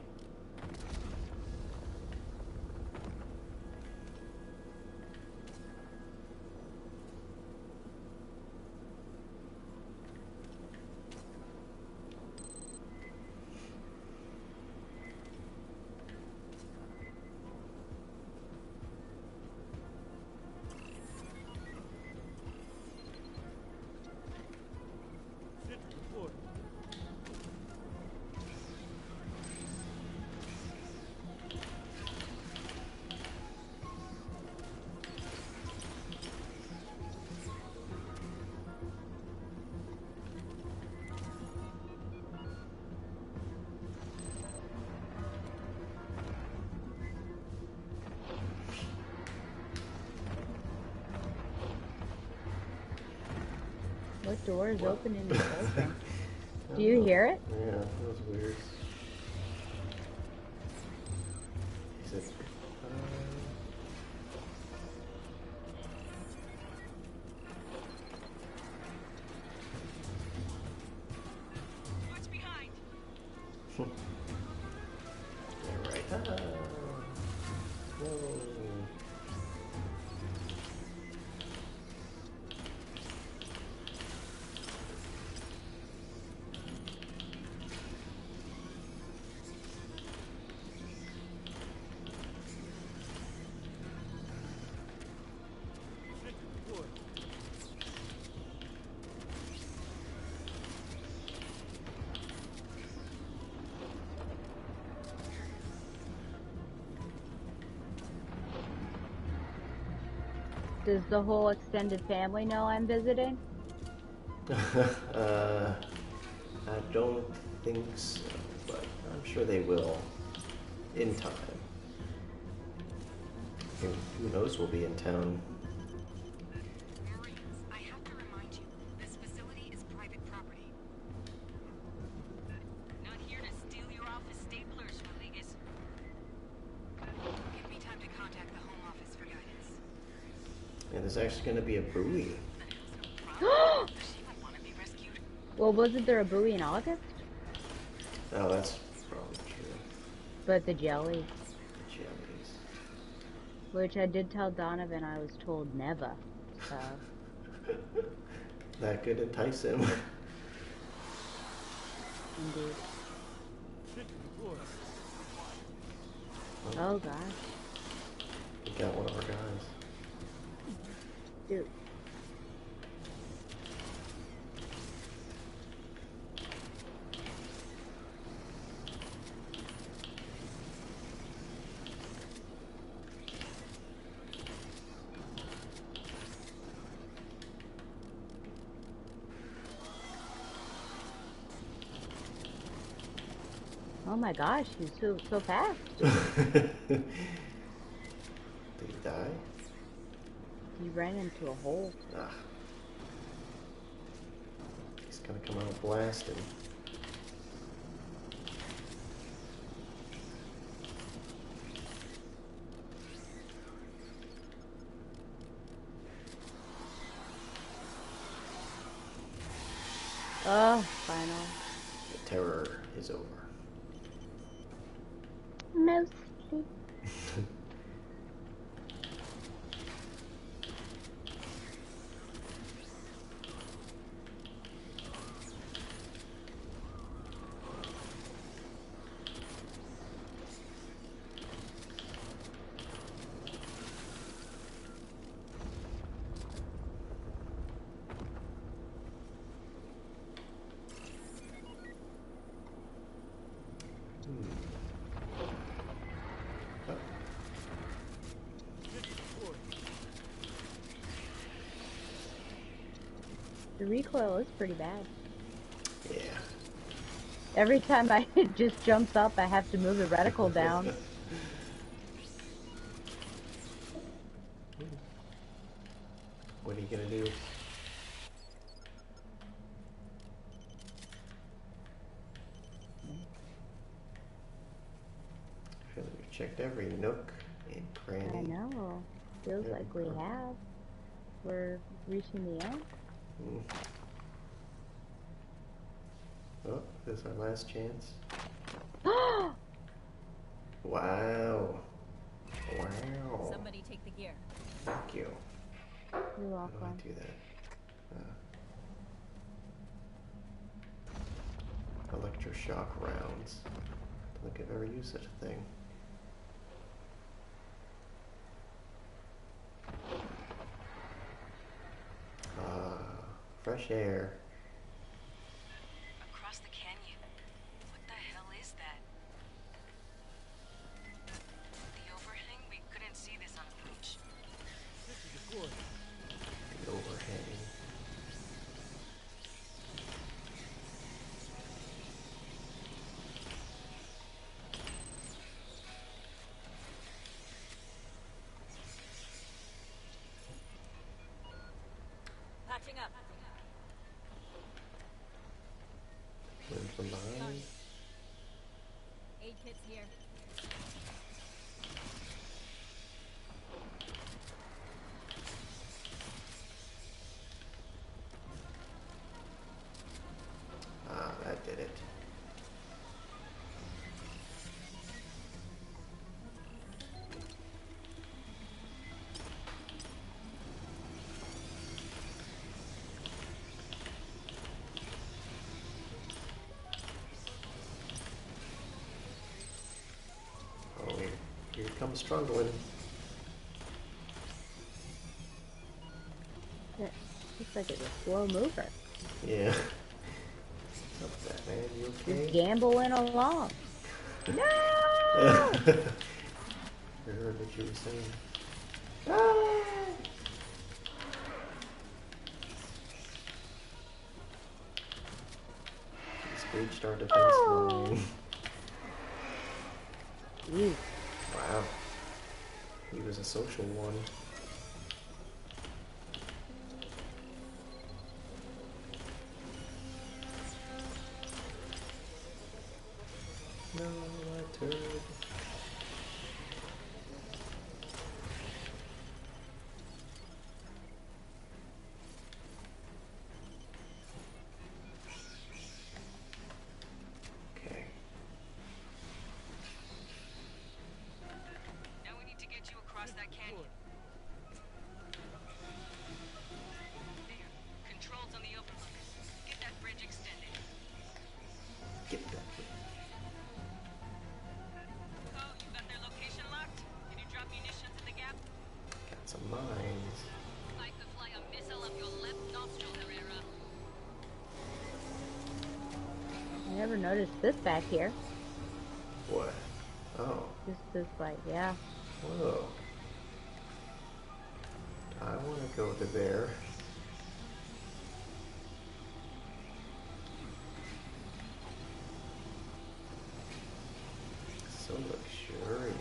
Sit report. What door is What? opening and closing? Do you hear it? Yeah, that was weird. Is it? Watch behind. Yeah, right. Whoa. Does the whole extended family know I'm visiting? I don't think so, but I'm sure they will in time. Who knows, we'll be in town. Marines, I have to remind you, this facility is private property. Not here to steal your office staplers, Rodriguez. Give me time to contact the Home Office for guidance. And there's actually going to be a buoy. Does she even want to be rescued? Well, wasn't there a buoy in August? Oh, that's probably true. But the jelly, Jellies. which I did tell Donovan I was told never. So, That could entice him. indeed. Sit before. Oh gosh. We got one of our guys. Dude. Oh my gosh, he's so fast. Did he die? He ran into a hole. Ah. He's gonna come out blasting. Oh, final. The terror is over. Mostly. The recoil is pretty bad. Yeah. Every time it just jumps up, I have to move the reticle down. What are you gonna do? I feel like we've checked every nook and cranny. I know. Feels like we have. We're reaching the end. Mm. Oh, this is our last chance. Wow. Wow. Somebody take the gear. Thank you. You're How do welcome. I do that? Electroshock rounds. I don't think I've ever used such a thing. Fresh air. Across the canyon. What the hell is that? The overhang? We couldn't see this on approach. Sit before. The overhang. Patching up. Where's the mine? Aid kits here. Ah, that did it. Oh, here comes struggling. It looks like it's a slow mover. Yeah. What's up, Batman? You okay? Just gambling along. No! I heard what you were saying. Ah! breached our defense Oh. line. Jeez. Wow. He was a social one. No, I turd. Okay. Now we need to get you across that canyon. There. Controls on the overlook. Get that bridge extended. Get that. Oh, you got their location locked? Can you drop munitions in the gap? Got some mines. I could fly a missile up your left nostril, Herrera. I never noticed this back here. What? Oh. Just this, like, yeah. Whoa. I want to go to there. So luxurious.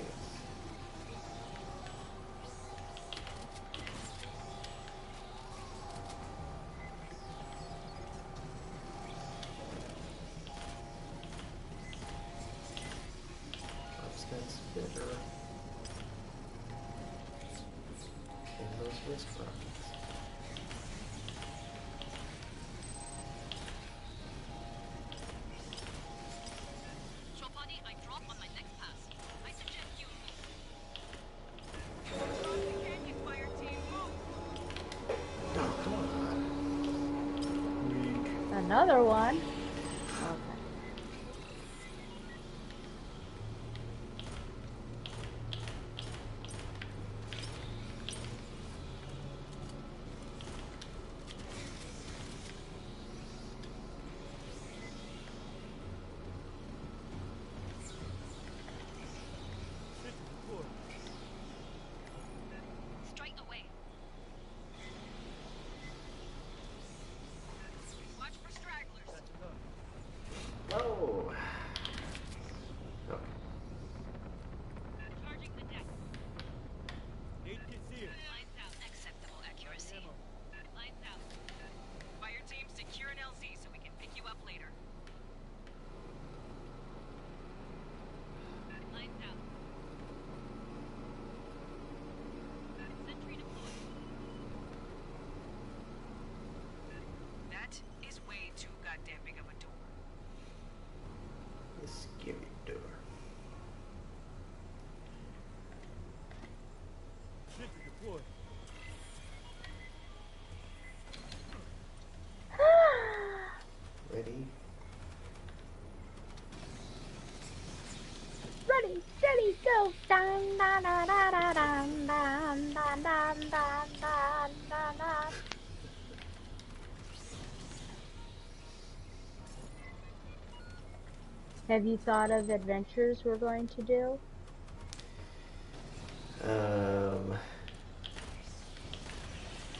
That's bitter. And those wrist rockets. Chopani, I drop on my next pass. I suggest you move. Across the canyon, Fireteam, move! Oh, come on. Weak. Another one. Okay. System deployed. Straight away. Watch for stragglers. That's enough. Oh. Okay. Charging the deck. Eight kids here. Lines out. Acceptable accuracy. Ammo. Lines out. Fireteam, secure an LZ so we can pick you up later. Lines out. Sentry deployed. That is way too goddamn big of a door. Let's give it door. System deployed. Ready? Ready, steady, go. Dun, dun, dun, dun, dun, dun, dun, dun, dun, dun, dun, dun, dun. Have you thought of adventures we're going to do?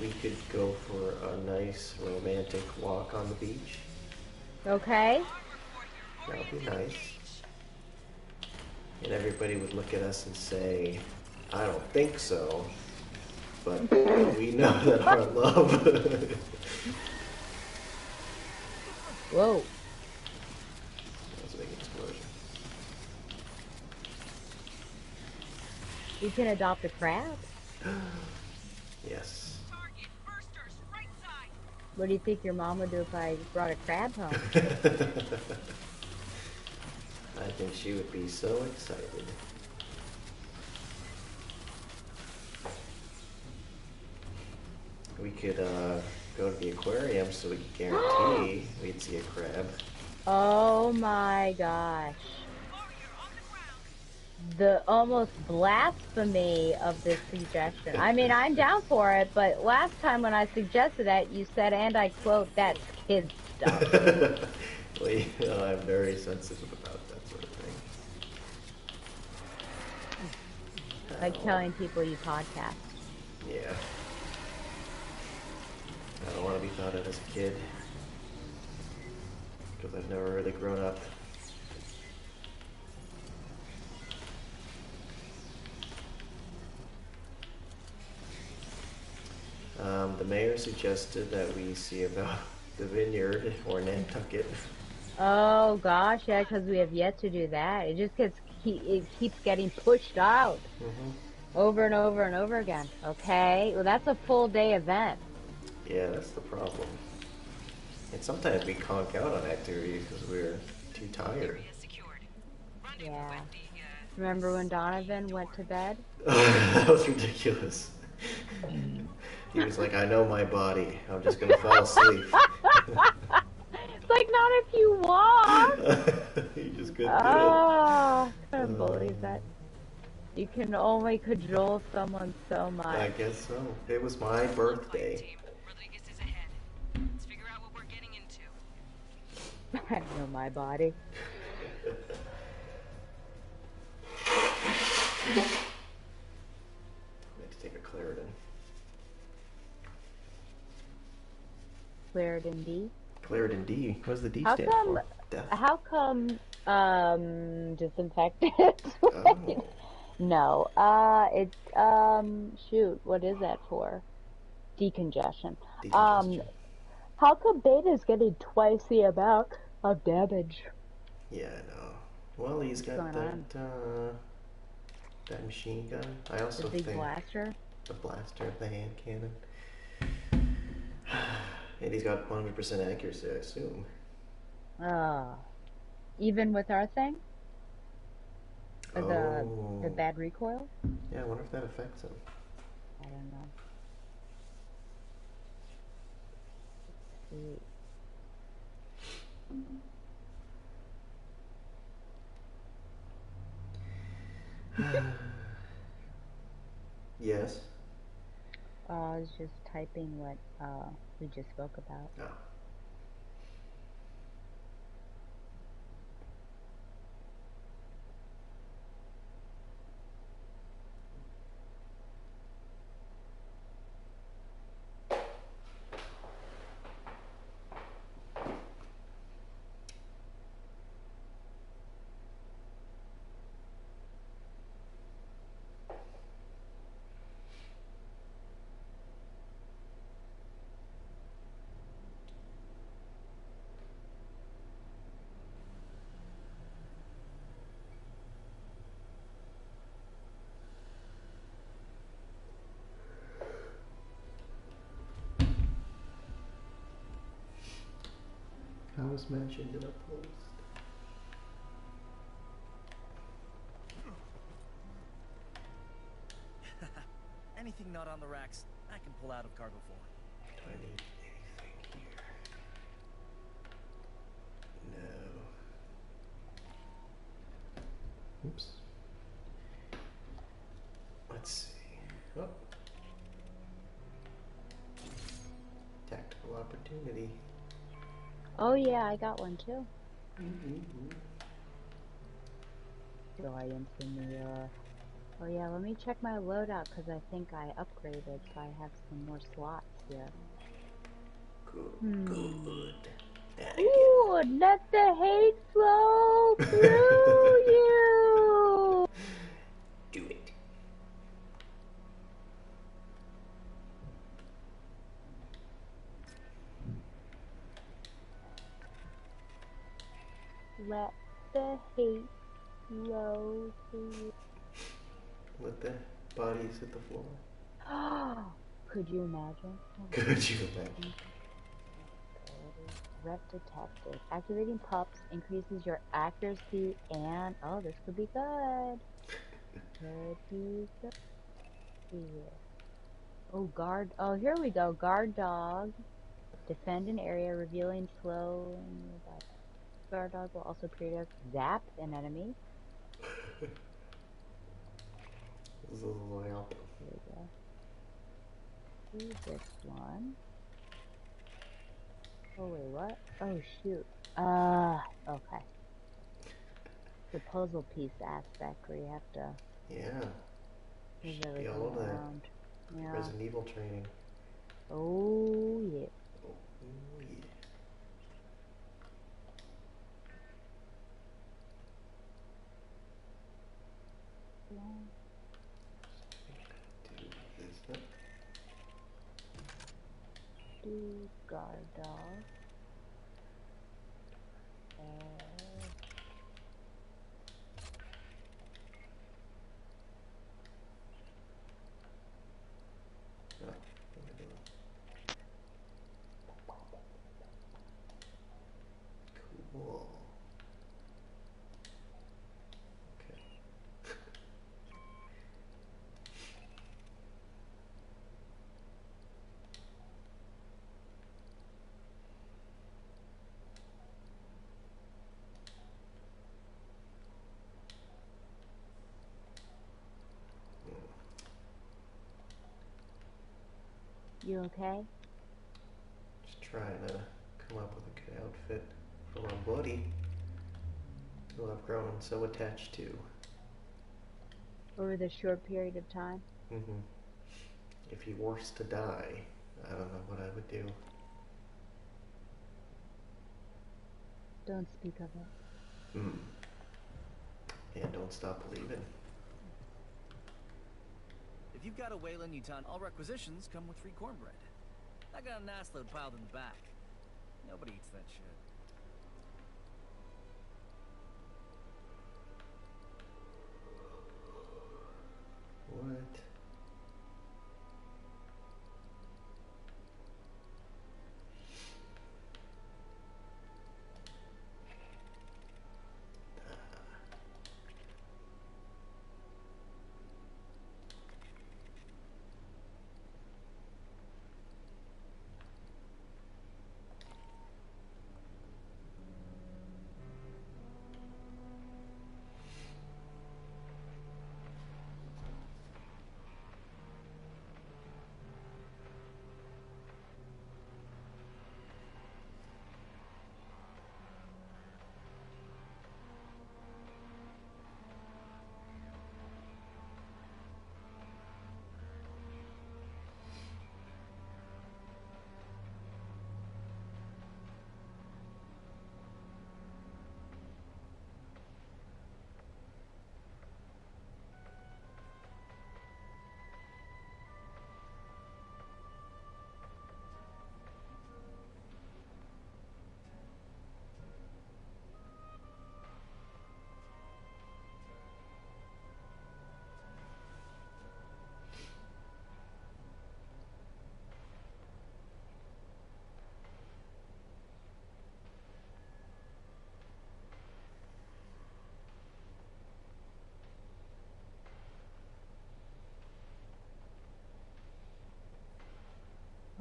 We could go for a nice romantic walk on the beach. Okay. That would be nice. And everybody would look at us and say, I don't think so. But we know that our love. Whoa. That was a big explosion. We can adopt a crab. Yes. Target, bursters, right side. What do you think your mom would do if I brought a crab home? I think she would be so excited. We could go to the aquarium so we could guarantee we'd see a crab. Oh my gosh. Warrior on the ground. The almost blasphemy of this suggestion. I mean, I'm down for it, but last time when I suggested that, you said, and I quote, that's kid stuff. Well, you know, I'm very sensitive about that sort of thing. Like telling people you podcast. Yeah. I don't want to be thought of as a kid. Because I've never really grown up. The mayor suggested that we see about the vineyard or Nantucket. Oh gosh, yeah, because we have yet to do that. It just it keeps getting pushed out over and over and over again. Okay, well that's a full day event. Yeah, that's the problem. And sometimes we conk out on activities because we're too tired. Area secured. Rendezvous Yeah. at the, Remember when Donovan went to bed? That was ridiculous. He was like, I know my body. I'm just going to fall asleep. It's like not if you walk. He just couldn't do Oh, I couldn't believe that. You can only cajole someone so it. much. I guess so. It was my birthday. Fireteam. Rodriguez is ahead. Let's figure out what we're getting into. I know my body. I had to take a Claritin. Claritin D. Claritin D. What does the D How stand come? for? Death. How come? Disinfectant. Oh. No. It's Shoot. What is that for? Decongestion. Decongestion. How come Beta's getting twice the amount of damage? Yeah, I know. Well, he's got What's going that machine gun. I also The big think blaster. the blaster, the hand cannon. And he's got 100% accuracy, I assume. Even with our thing? The Oh. bad recoil? Yeah, I wonder if that affects him. I don't know. Let's see. Yes. I was just typing what we just spoke about. Oh. How was mentioned in a post? Anything not on the racks, I can pull out of cargo for. Do I need anything here? No. Oops. Let's see. Oh. Tactical opportunity. Oh yeah, I got one too. Mm-hmm. Do I instantly, oh yeah, let me check my loadout because I think I upgraded, so I have some more slots here. Good. Good. Ooh, let the hate flow through you! Do it. Let the hate flow through you. Let the bodies hit the floor. Could you imagine? Could you imagine? Rep detected. Activating pups increases your accuracy and oh, this could be good. Could be good. Here. Oh, guard. Oh, here we go. Guard dog. Defend an area, revealing slow. Guard dog will also period zap an enemy. This is a little Here we go. Do this one. Oh wait, what? Oh shoot. Okay. The puzzle piece aspect where you have to Yeah. move Should be everything all of that. around. Yeah. Resident Evil training. Oh yeah. Oh, yeah. You okay? Just trying to come up with a good outfit for my buddy, who I've grown so attached to. Over this short period of time? Mm-hmm. If he were to die, I don't know what I would do. Don't speak of it. Mm. And don't stop believing. If you've got a Wayland Yutani, all requisitions come with free cornbread. I got an ass load piled in the back. Nobody eats that shit. What?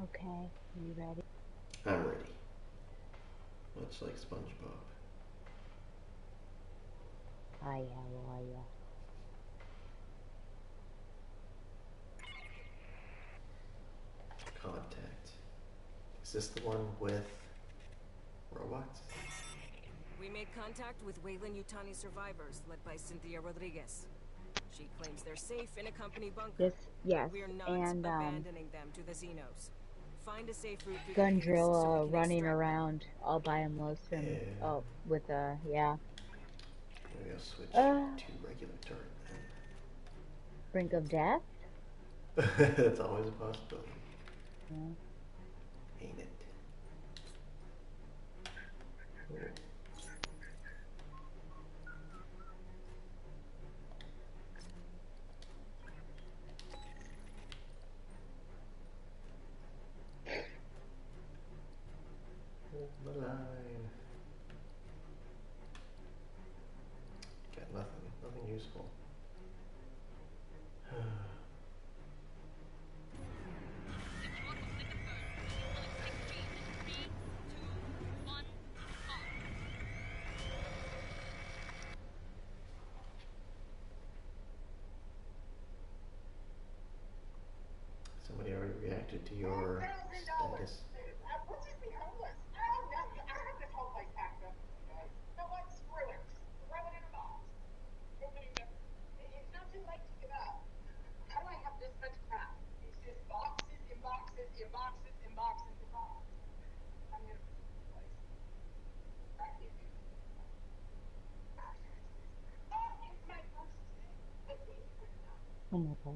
Okay, are you ready? I'm ready. Much like SpongeBob. I am, are ya? Contact. Is this the one with robots? We made contact with Wayland Yutani survivors, led by Cynthia Rodriguez. She claims they're safe in a company bunker. Yes, We're not and abandoning them to the Xenos. Find a safe route through the haze so Gundrilla we can running extract them. around all by him, lonesome. Yeah. Oh, with yeah. Maybe I'll switch to regular turret Brink of death? then. That's always a possibility. Yeah. Ain't it? Cool. Hold the line. Got nothing useful. Somebody already reacted to your status. Oh my gosh.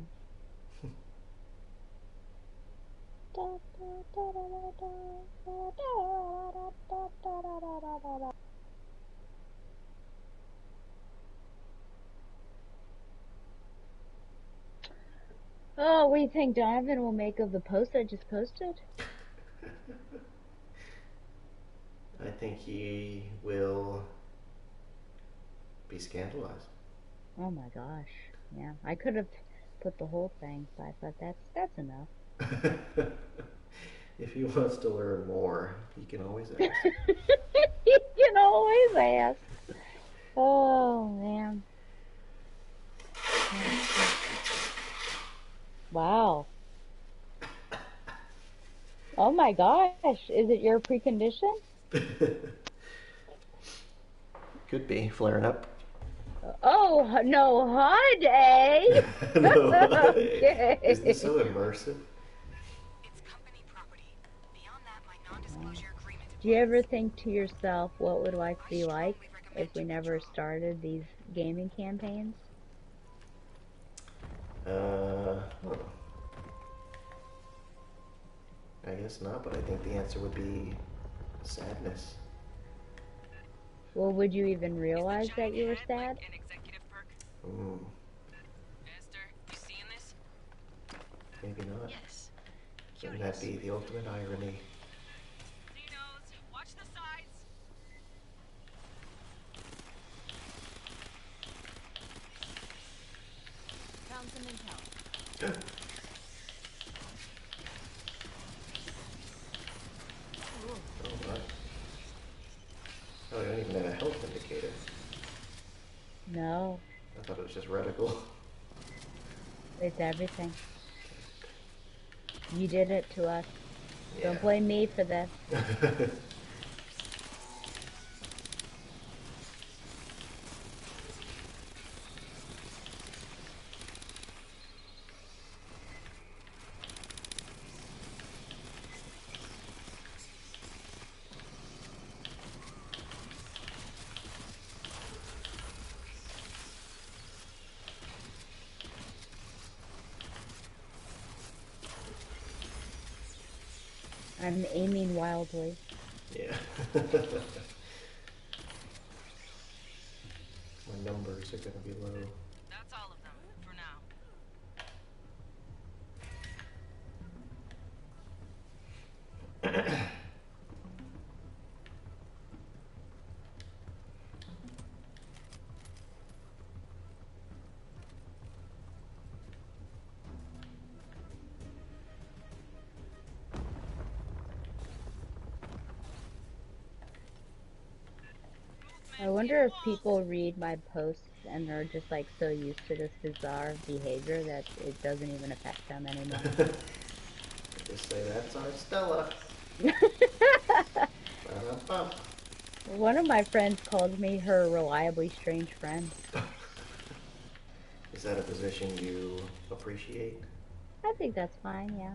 Oh, what do you think Donovan will make of the post I just posted? I think he will be scandalized. Oh my gosh. Yeah, I could have put the whole thing, but I thought that's enough. If he wants to learn more, he can always ask. You can always ask. Oh man. Wow. Oh my gosh, is it your precondition? Could be flaring up. Oh, no, honey. No, is this Okay. so immersive? It's company property. Beyond that, my non-disclosure agreement Do you applies. ever think to yourself, what would life I be like strongly if recommend we you never withdraw. started these gaming campaigns? Huh. I guess not, but I think the answer would be sadness. Well, would you even Is the realize that giant you were head like sad? an executive perk? Mm, Esther, you seeing this? maybe not. Yes. Wouldn't that Curious. be the ultimate irony? Dinos, watch the sides. Found some intel. Oh, what? Oh, I don't even have a health indicator. No, I thought it was just reticle. it's everything. You did it to us. Yeah. Don't blame me for this. I'm aiming wildly. Yeah. My numbers are gonna be low. That's all of them for now. I wonder if people read my posts and they're just like so used to this bizarre behavior that it doesn't even affect them anymore. Just say that's our Stella. Ba-da-bum. One of my friends called me her reliably strange friend. Is that a position you appreciate? I think that's fine, yeah.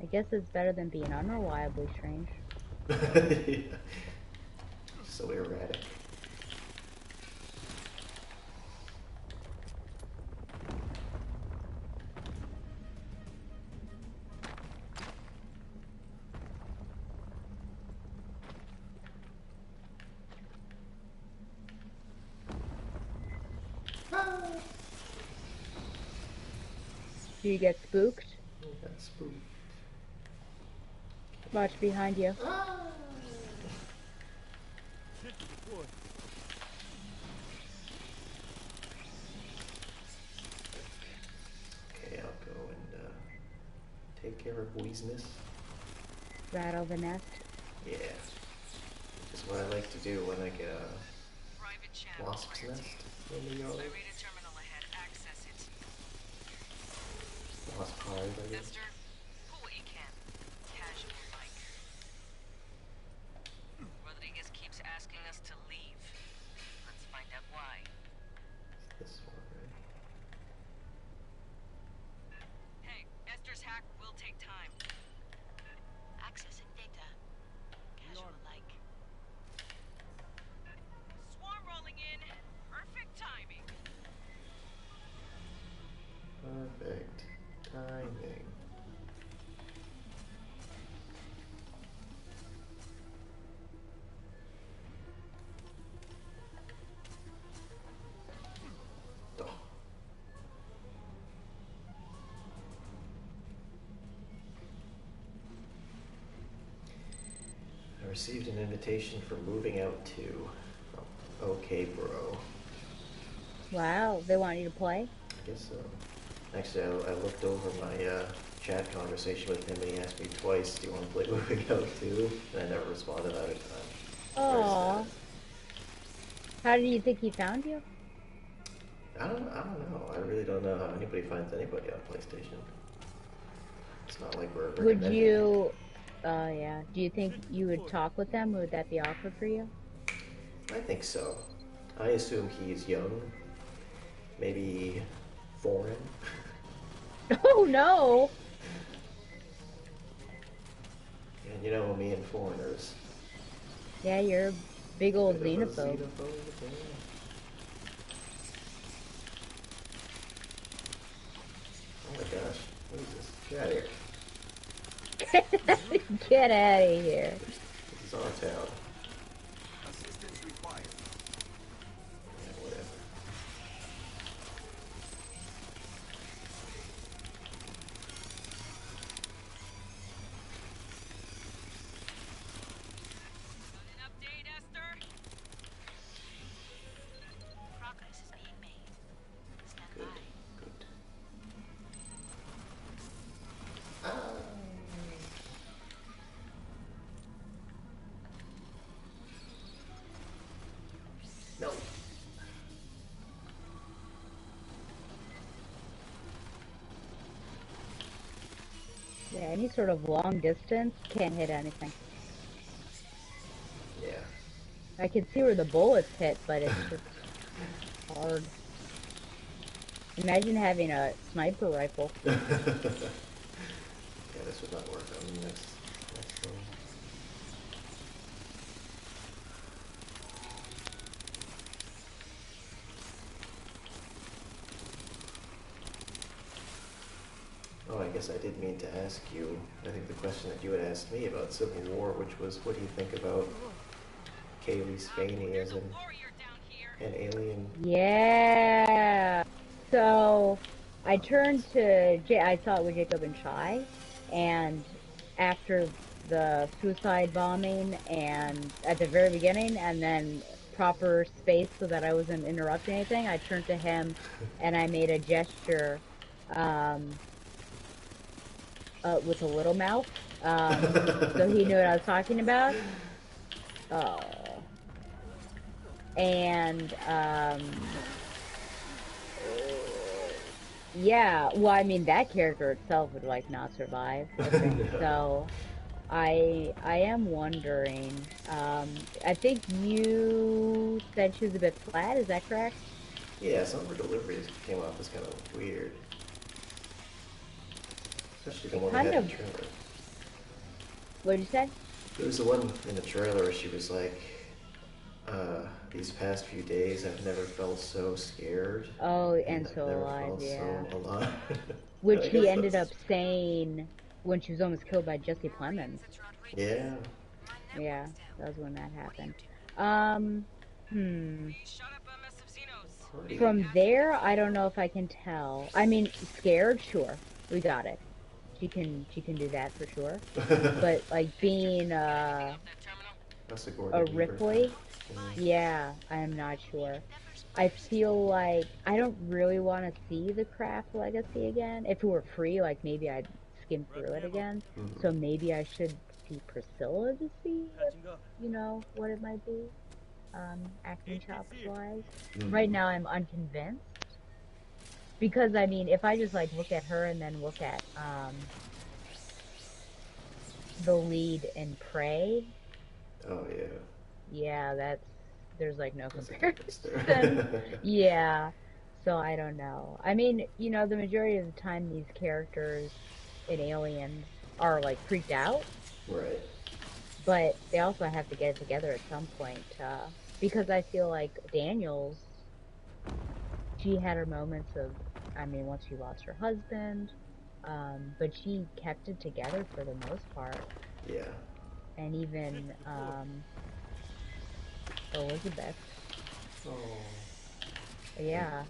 I guess it's better than being unreliably strange. Yeah. So erratic. Do you get spooked? That's spooked. Watch behind you. Shit to deploy. Okay, I'll go and take care of business. Rattle the nest. Yeah. Which is what I like to do when I get a Private channel, wasp's Fireteam. nest in the yard. Irate terminal ahead. Access it. Wasp hive, I guess. Esther, pull what you can. Casual like. Rodriguez keeps asking us to leave. Let's find out why. This one, right? Hey, Esther's hack will take time. Accessing data. Casual like. Swarm rolling in. Perfect timing. Perfect timing. Oh. I received an invitation for moving out to OK Bro. Wow, they want you to play? I guess so. Actually, I looked over my chat conversation with him and he asked me twice, do you want to play moving out too? And I never responded either time. Very Aww. sad. How do you think he found you? I don't know. I really don't know how anybody finds anybody on PlayStation. It's not like we're Would recommended. you, yeah, do you think you would talk with them? Would that be awkward for you? I think so. I assume he's young, maybe foreign. Oh no! And you know me and foreigners. Yeah, you're a big old Bit of a xenophobe. yeah. Oh my gosh, what is this? Get out of here. Get out of here. This is our town. Assistance required. Yeah, whatever. Got an update, Esther? Progress is being made. Stand Good, by. good. Ah. No. Yeah, any sort of long distance can't hit anything. Yeah. I can see where the bullets hit, but it's just hard. Imagine having a sniper rifle. Yeah, this would not work on the next one. Oh, I guess I did mean to ask you, I think the question that you had asked me about Civil War, which was, what do you think about Kaylee Spaney as an Warrior down here. alien? Yeah. So I turned to I saw it with Jacob and Shy, and after the suicide bombing and at the very beginning, and then proper space so that I wasn't interrupting anything, I turned to him and I made a gesture with a little mouth, so he knew what I was talking about. And yeah, well, I mean that character itself would like not survive, I think. So I am wondering. I think you said she was a bit flat. Is that correct? Yeah, some of her deliveries came off as kind of weird. Especially the It one we kind had in of. the trailer. What did you say? There was the one in the trailer where she was like, these past few days I've never felt so scared. Oh, And and I've so never alive. felt Yeah. so alive. Which I he guess ended up that's... saying when she was almost killed by Jesse Plemons. Yeah. Yeah, that was when that happened. Um, hmm. We shot up a mess of Xenos. Party. From there, I don't know if I can tell. I mean, scared, sure, we got it. She can do that for sure. But like being Up that terminal. That's a a Gordon Weaver Ripley, thing. yeah, I am not sure. I feel like I don't really want to see the Craft Legacy again. If it were free, like maybe I'd skim through it again. Mhm. So maybe I should see Priscilla to see if, Patching up. what it might be, acting APC. chops wise. Mhm. Right now I'm unconvinced. Because I mean, if I just like look at her and then look at the lead in Prey, Oh yeah. yeah, there's like no That's a comparison. difference there. Yeah. So I don't know. I mean, the majority of the time these characters in Aliens are like freaked out, Right. but they also have to get it together at some point. Because I feel like Daniels, she had her moments of, I mean, once she lost her husband, but she kept it together for the most part. Yeah. And even Elizabeth, Oh. yeah,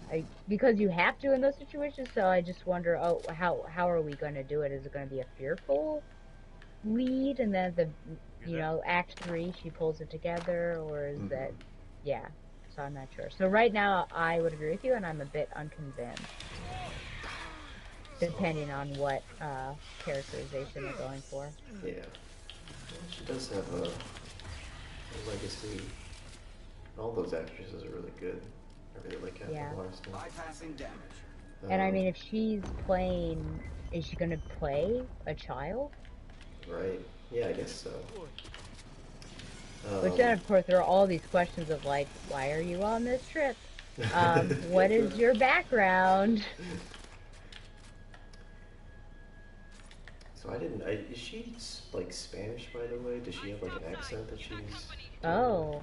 because you have to in those situations. So I just wonder, oh, how are we going to do it? Is it going to be a fearful lead, and then Act 3 she pulls it together, or is that, yeah? So I'm not sure. So right now I would agree with you, and I'm a bit unconvinced, depending on what characterization they're going for. Yeah. Well, she does have a legacy. All those actresses are really good. I really like Captain Yeah. Marston. Bypassing damage. And I mean, if she's playing, is she gonna play a child? Right. Yeah, I guess so. Which then, of course, there are all these questions of like, why are you on this trip? What is your background? So is she like Spanish, by the way? Does she have like an accent that she's doing? Oh,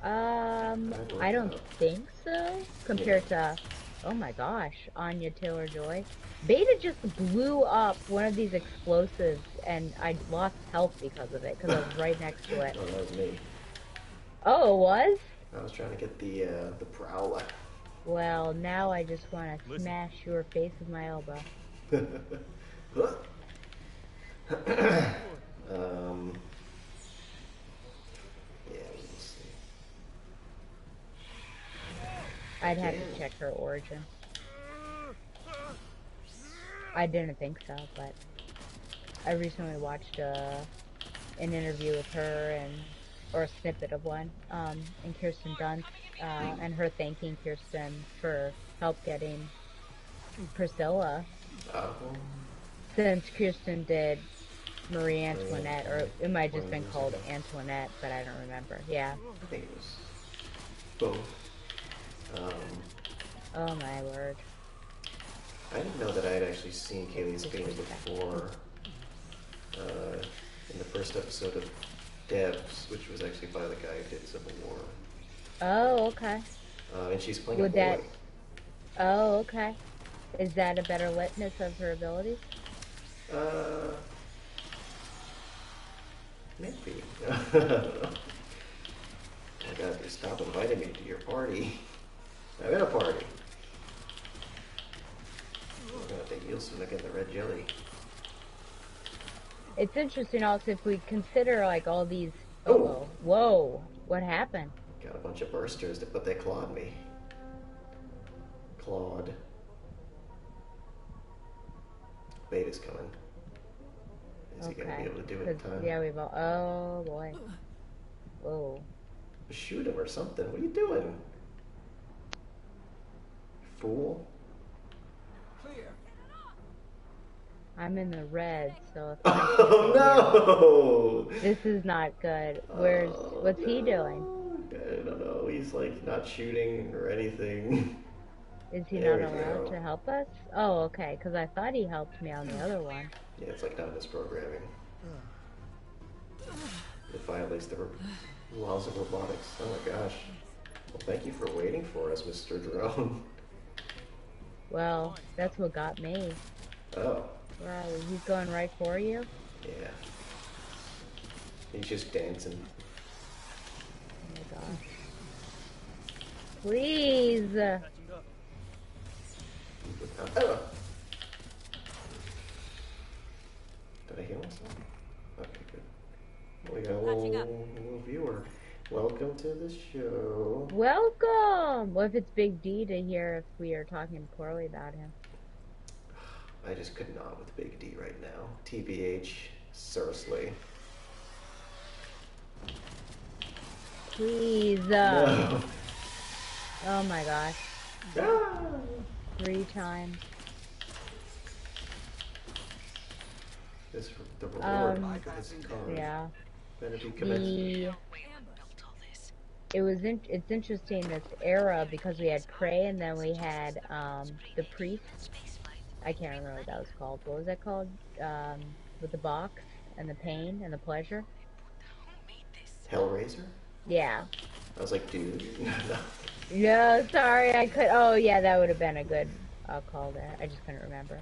I don't think so. Compared to, oh my gosh, Anya Taylor-Joy. Beta just blew up one of these explosives, and I lost health because of it, because I was right next to it. Oh, that was me. Oh, it was? I was trying to get the Prowler. Well, now I just want to smash your face with my elbow. Yeah, we'll see. I'd have to check her origin. I didn't think so, but I recently watched an interview with her or a snippet of one, and Kirsten Dunst, and her thanking Kirsten for help getting Priscilla, since Kirsten did Marie Antoinette, or it might have just been called Antoinette, but I don't remember. Yeah. I think it was both. Oh my word. I didn't know that I had actually seen Kaylee Spain before in the first episode of Devs, which was actually by the guy who did Civil War. Oh, okay. And she's playing a boy. Oh, okay. Is that a better litness of her abilities? Maybe. I don't know. Oh my god, stop inviting me to your party. I'm in a party. I'm gonna have to yield soon to get the red jelly. It's interesting also if we consider like all these. Oh! Whoa! What happened? Got a bunch of bursters, but they clawed me. Clawed. Beta's coming. Is he gonna be able to do it in time? Yeah, we've all. Oh boy. Whoa. Shoot him or something. What are you doing? Fool. Clear. I'm in the red, so if Oh no! This is not good. What's he doing? I don't know. He's like not shooting or anything. Is he not allowed to help us? Oh, okay, because I thought he helped me on the other one. Yeah, it's like not in his programming. It violates the laws of robotics. Oh my gosh. Well, thank you for waiting for us, Mr. Drone. Well, that's what got me. Oh. Wow, he's going right for you? Yeah. He's just dancing. Oh my gosh. Please! Oh. Did I heal myself? Okay, good. We got a little viewer. Welcome to the show. Welcome! What if it's Big D to hear if we are talking poorly about him? I just could not with Big D right now. TBH, seriously. Please. No. Oh my gosh. Ah. 3 times. This the reward. Yeah. Better be commensurate. It's interesting this era because we had Prey and then we had the Priest. I can't remember what that was called. What was that called? With the box and the pain and the pleasure. Hellraiser? Yeah. I was like, dude. No, sorry, I could. Oh yeah, that would have been a good call there. I just couldn't remember.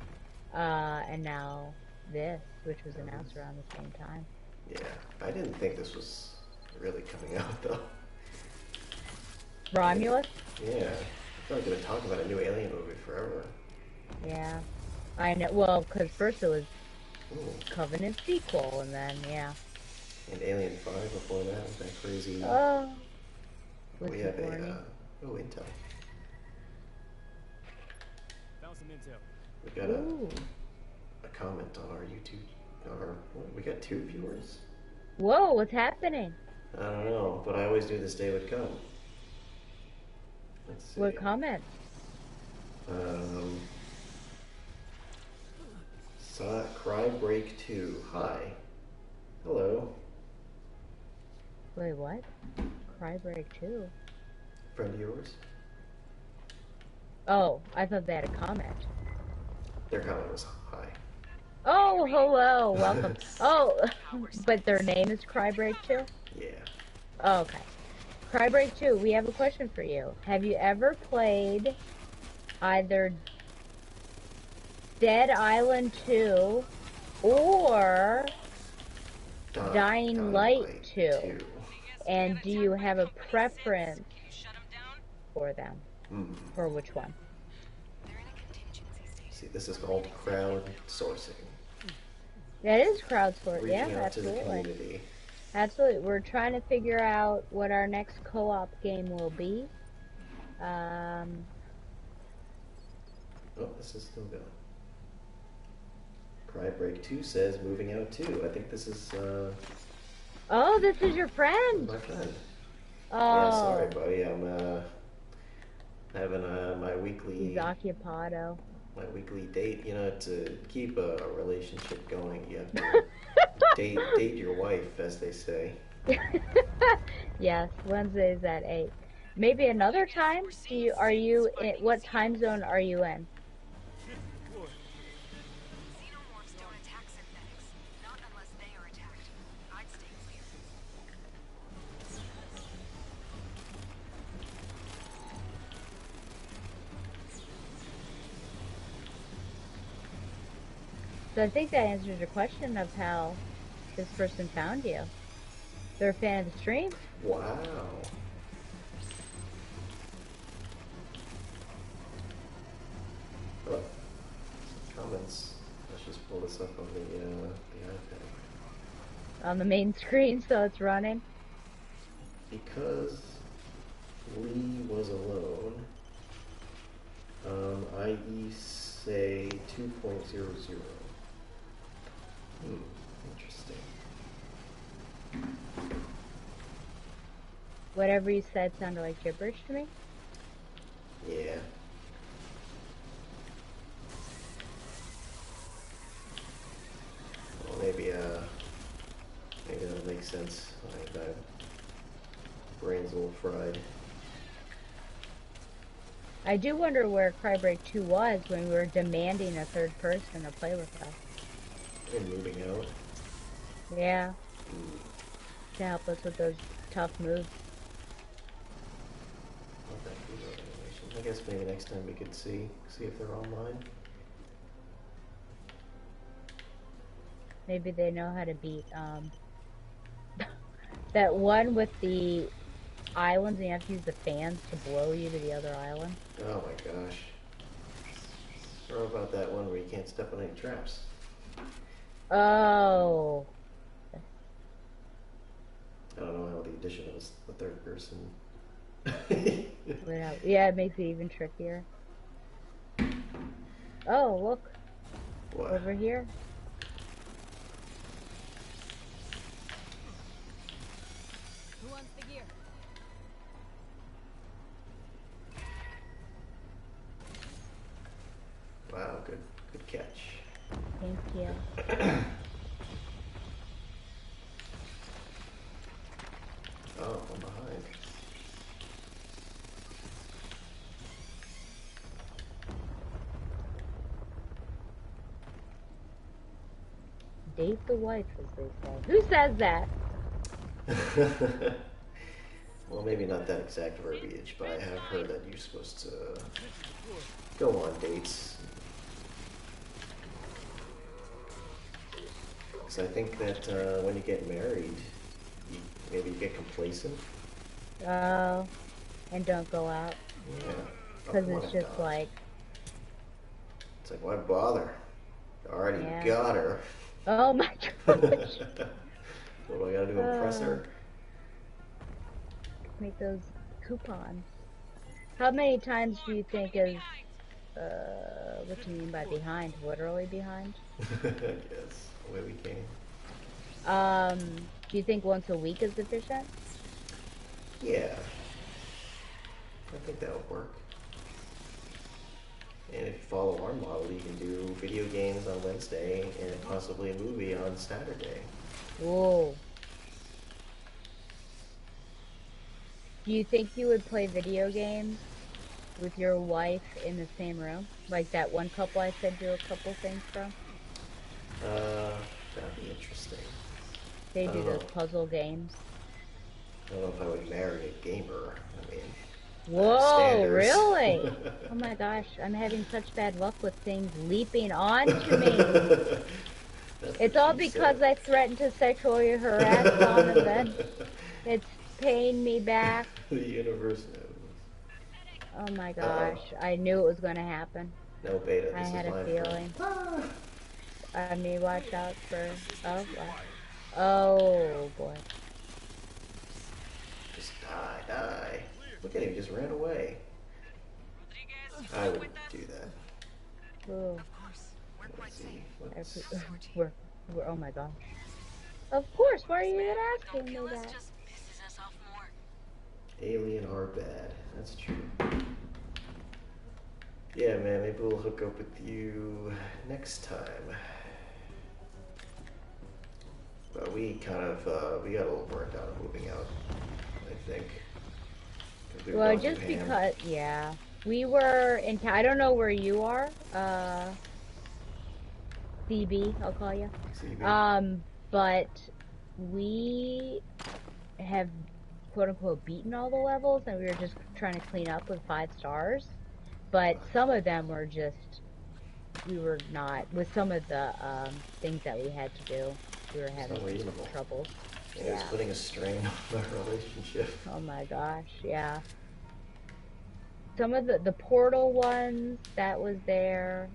And now this, which was announced around the same time. Yeah, I didn't think this was really coming out though. Romulus? Yeah, I feel like they've been talking about a new Alien movie forever. Yeah, I know. Well, because first it was Covenant sequel, and then yeah. And Alien 5 before that with that crazy. Oh. We have intel. Found some intel. We got a comment on our YouTube. We got 2 viewers. Whoa, what's happening? I don't know, but I always knew this day would come. Let's see. What comment? Um, saw Cry Break 2. Hi. Hello. Wait, what? Crybreak 2? Friend of yours? Oh, I thought they had a comment. Their comment was hi. Oh, hello, welcome. Oh, but their name is Crybreak 2? Yeah. Oh, okay. Crybreak 2, we have a question for you. Have you ever played either Dead Island 2 or Dying Light 2? And do you have a preference for them? For which one? See, this is called crowdsourcing. That is crowdsourcing. Yeah, Reaching out to the absolutely. community. Absolutely. We're trying to figure out what our next co-op game will be. Oh, this is still going. Cry Break 2 says moving out too. I think this is Oh, this is your friend. my friend. Oh. Yeah, sorry, buddy. I'm having my weekly He's occupado. my weekly date. You know, to keep a relationship going, you have to date your wife, as they say. Yes, Wednesdays at 8. Maybe another time? Are you in, what time zone are you in? Xenomorphs don't attack synthetics. Not unless they are attacked. I'd stay clear. So I think that answers your question of how this person found you. They're a fan of the stream? Wow. Oh, comments. Let's just pull this up on the iPad. On the main screen, so it's running. Because Lee was alone, i.e. say 2.00. Interesting. Whatever you said sounded like gibberish to me. Yeah. Well, maybe that'll make sense. My brain's a little fried. I do wonder where Crybreak 2 was when we were demanding a third person to play with us. And moving out. Yeah. To help us with those tough moves. Well, thank you for the animation. I guess maybe next time we could see if they're online. Maybe they know how to beat that one with the islands and you have to use the fans to blow you to the other island. Oh my gosh. Or about that one where you can't step on any traps. Oh. I don't know how the addition of a third person. Yeah, it makes it even trickier. Oh, look. What? Over here. Who wants the gear? Wow, good catch. Thank you. Oh, I'm behind. Date the wife, as they say. Who says that? Well, maybe not that exact verbiage, but I have heard that you're supposed to go on dates. Because I think that when you get married, maybe you get complacent. Oh, and don't go out. Yeah. Because Why it's just not? like, It's like, why bother? Already Yeah. got her. oh my What gosh. do I gotta do, impress her? Make those coupons. How many times do you think is, what do you mean by behind? Literally behind? Yes, away we came. Do you think once a week is sufficient? Yeah. I think that would work. And if you follow our model, you can do video games on Wednesday and possibly a movie on Saturday. Whoa. Do you think you would play video games with your wife in the same room? Like that one couple I said do a couple things from? That'd be interesting. They I do don't those know. puzzle games. I don't know if I would marry a gamer. I mean, I have Whoa, standards. really? Oh my gosh, I'm having such bad luck with things leaping onto me. That's It's what all she because said. I threatened to sexually harass them and then it's paying me back. The universe knows. Oh my Uh-oh. gosh, I knew it was going to happen. No, Beta, I this is had a my feeling. turn. I mean, watch out for... Oh, wow. Oh, boy. Just die. Look at him, he just ran away. Rodriguez, you I still would with us? do that. Ooh. Of course. We're quite Let's safe. see. We're, oh my gosh. Of course, why are you even Don't asking me kill us, that? just pisses us off more. Alien are bad. That's true. Yeah, man, maybe we'll hook up with you next time. But we kind of, we got a little burnt out of moving out, I think. 'Cause we were Well, going just to Ham. because, yeah. We were in, I don't know where you are, CB, I'll call you. CB. But we have quote unquote beaten all the levels and we were just trying to clean up with 5 stars. But some of them were just, we were not, with some of the things that we had to do, we were having some trouble. And it was putting a strain on our relationship. Oh my gosh, yeah. Some of the portal ones, that was there.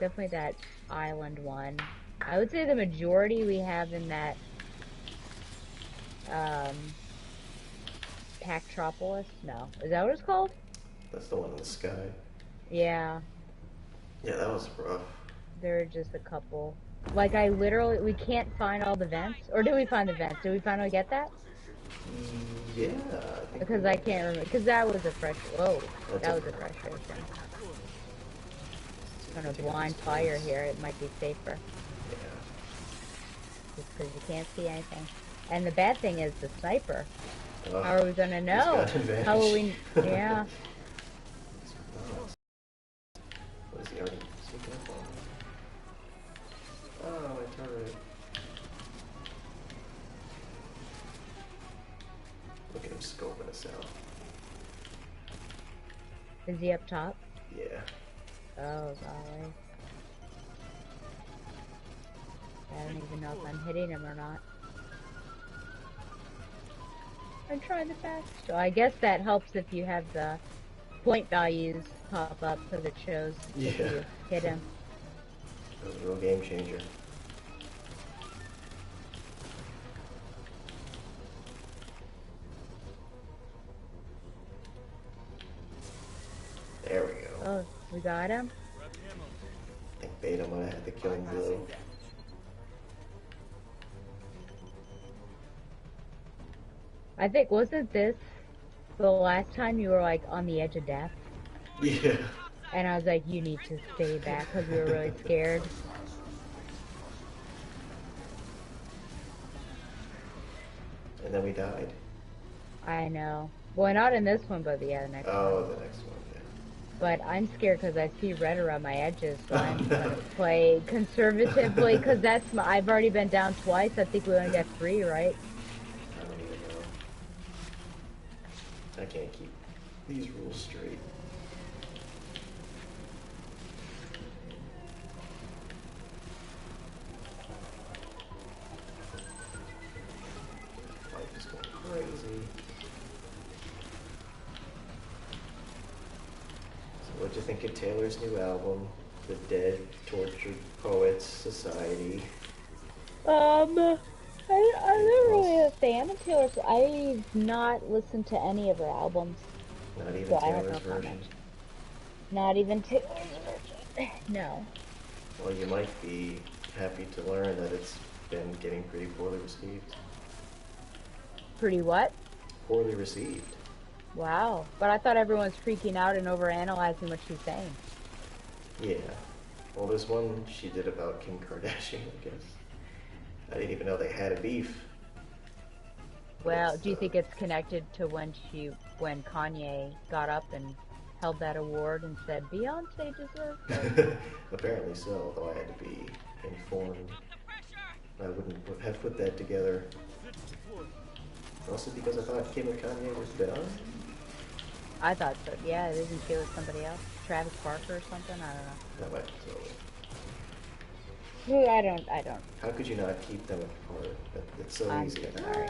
Definitely that island one. I would say the majority we have in that Pactropolis? No. Is that what it's called? That's the one in the sky. Yeah. Yeah, that was rough. There are just a couple. Like, we can't find all the vents. Or did we find the vents? Did we finally get that? Yeah, I think Because I can't remember. Because that was a fresh... Whoa. That was a fresh. frustration. On a blind fire here, it might be safer. Yeah. Just because you can't see anything. And the bad thing is the sniper. How are we gonna know? How will we... Yeah. What is he already sneaking up on? Oh, my turret. Look at him scoping us out. Is he up top? Yeah. Oh, golly. I don't even know if I'm hitting him or not. I'm trying the best. So I guess that helps if you have the point values pop up because it shows if you hit him. That was a real game changer. There we go. Oh, we got him? I think Beta might have had the killing blow. I think, wasn't this the last time you were like on the edge of death? Yeah. And I was like, you need to stay back because we were really scared. And then we died. I know. Well, not in this one, but the next one. Oh, the next one, yeah. But I'm scared because I see red around my edges, so I'm gonna play conservatively because I've already been down twice. I think we only got 3, right? I don't even know. I can't keep these rules straight. Life is going crazy. So what'd you think of Taylor's new album, The Dead Tortured Poets Society? I'm not really a fan of Taylor Swift. I've not listened to any of her albums. Not even So I have Taylor's no version? comment. Not even Taylor's version. No. Well, you might be happy to learn that it's been getting pretty poorly received. Pretty what? poorly received. Wow. But I thought everyone was freaking out and overanalyzing what she's saying. Yeah. Well, there's one she did about Kim Kardashian, I guess. I didn't even know they had a beef. Well, It's, do you think it's connected to when Kanye got up and held that award and said Beyonce deserved it? apparently so, though I had to be informed. I wouldn't have put that together. Also because I thought Kim and Kanye was done. I thought so. Yeah, isn't she with somebody else? Travis Barker or something? I don't know. That might be so. I don't. How could you not keep them apart? It's so I'm easy. sorry.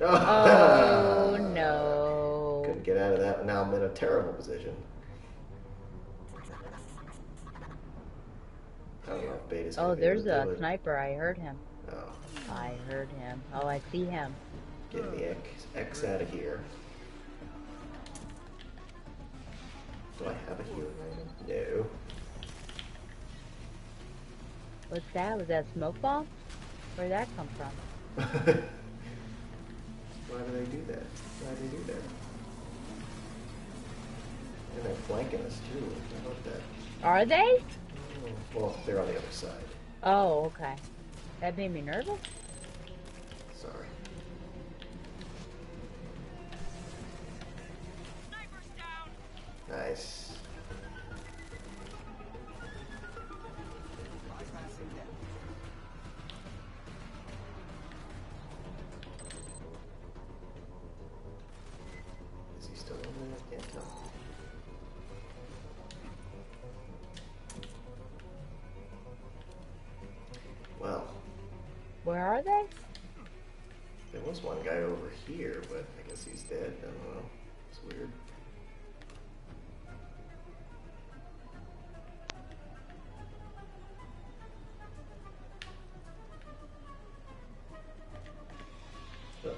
Oh, Oh, no. Couldn't get out of that. Now I'm in a terrible position. I don't know if Beta's gonna Oh, be able there's to a do it. sniper. I heard him. Oh, I heard him. Oh, I see him. get the X out of here. Do I have a healing item? No. What's that? Was that a smoke bomb? Where'd that come from? Why do they do that? Why do they do that? And they're flanking us too. How about that? Are they? Oh, well, they're on the other side. Oh, okay. That made me nervous. Sorry. Nice. Bypassing them. Is he still in there? I can't tell. Well, Where are they? there was one guy over here, but I guess he's dead. I don't know. It's weird. Oh.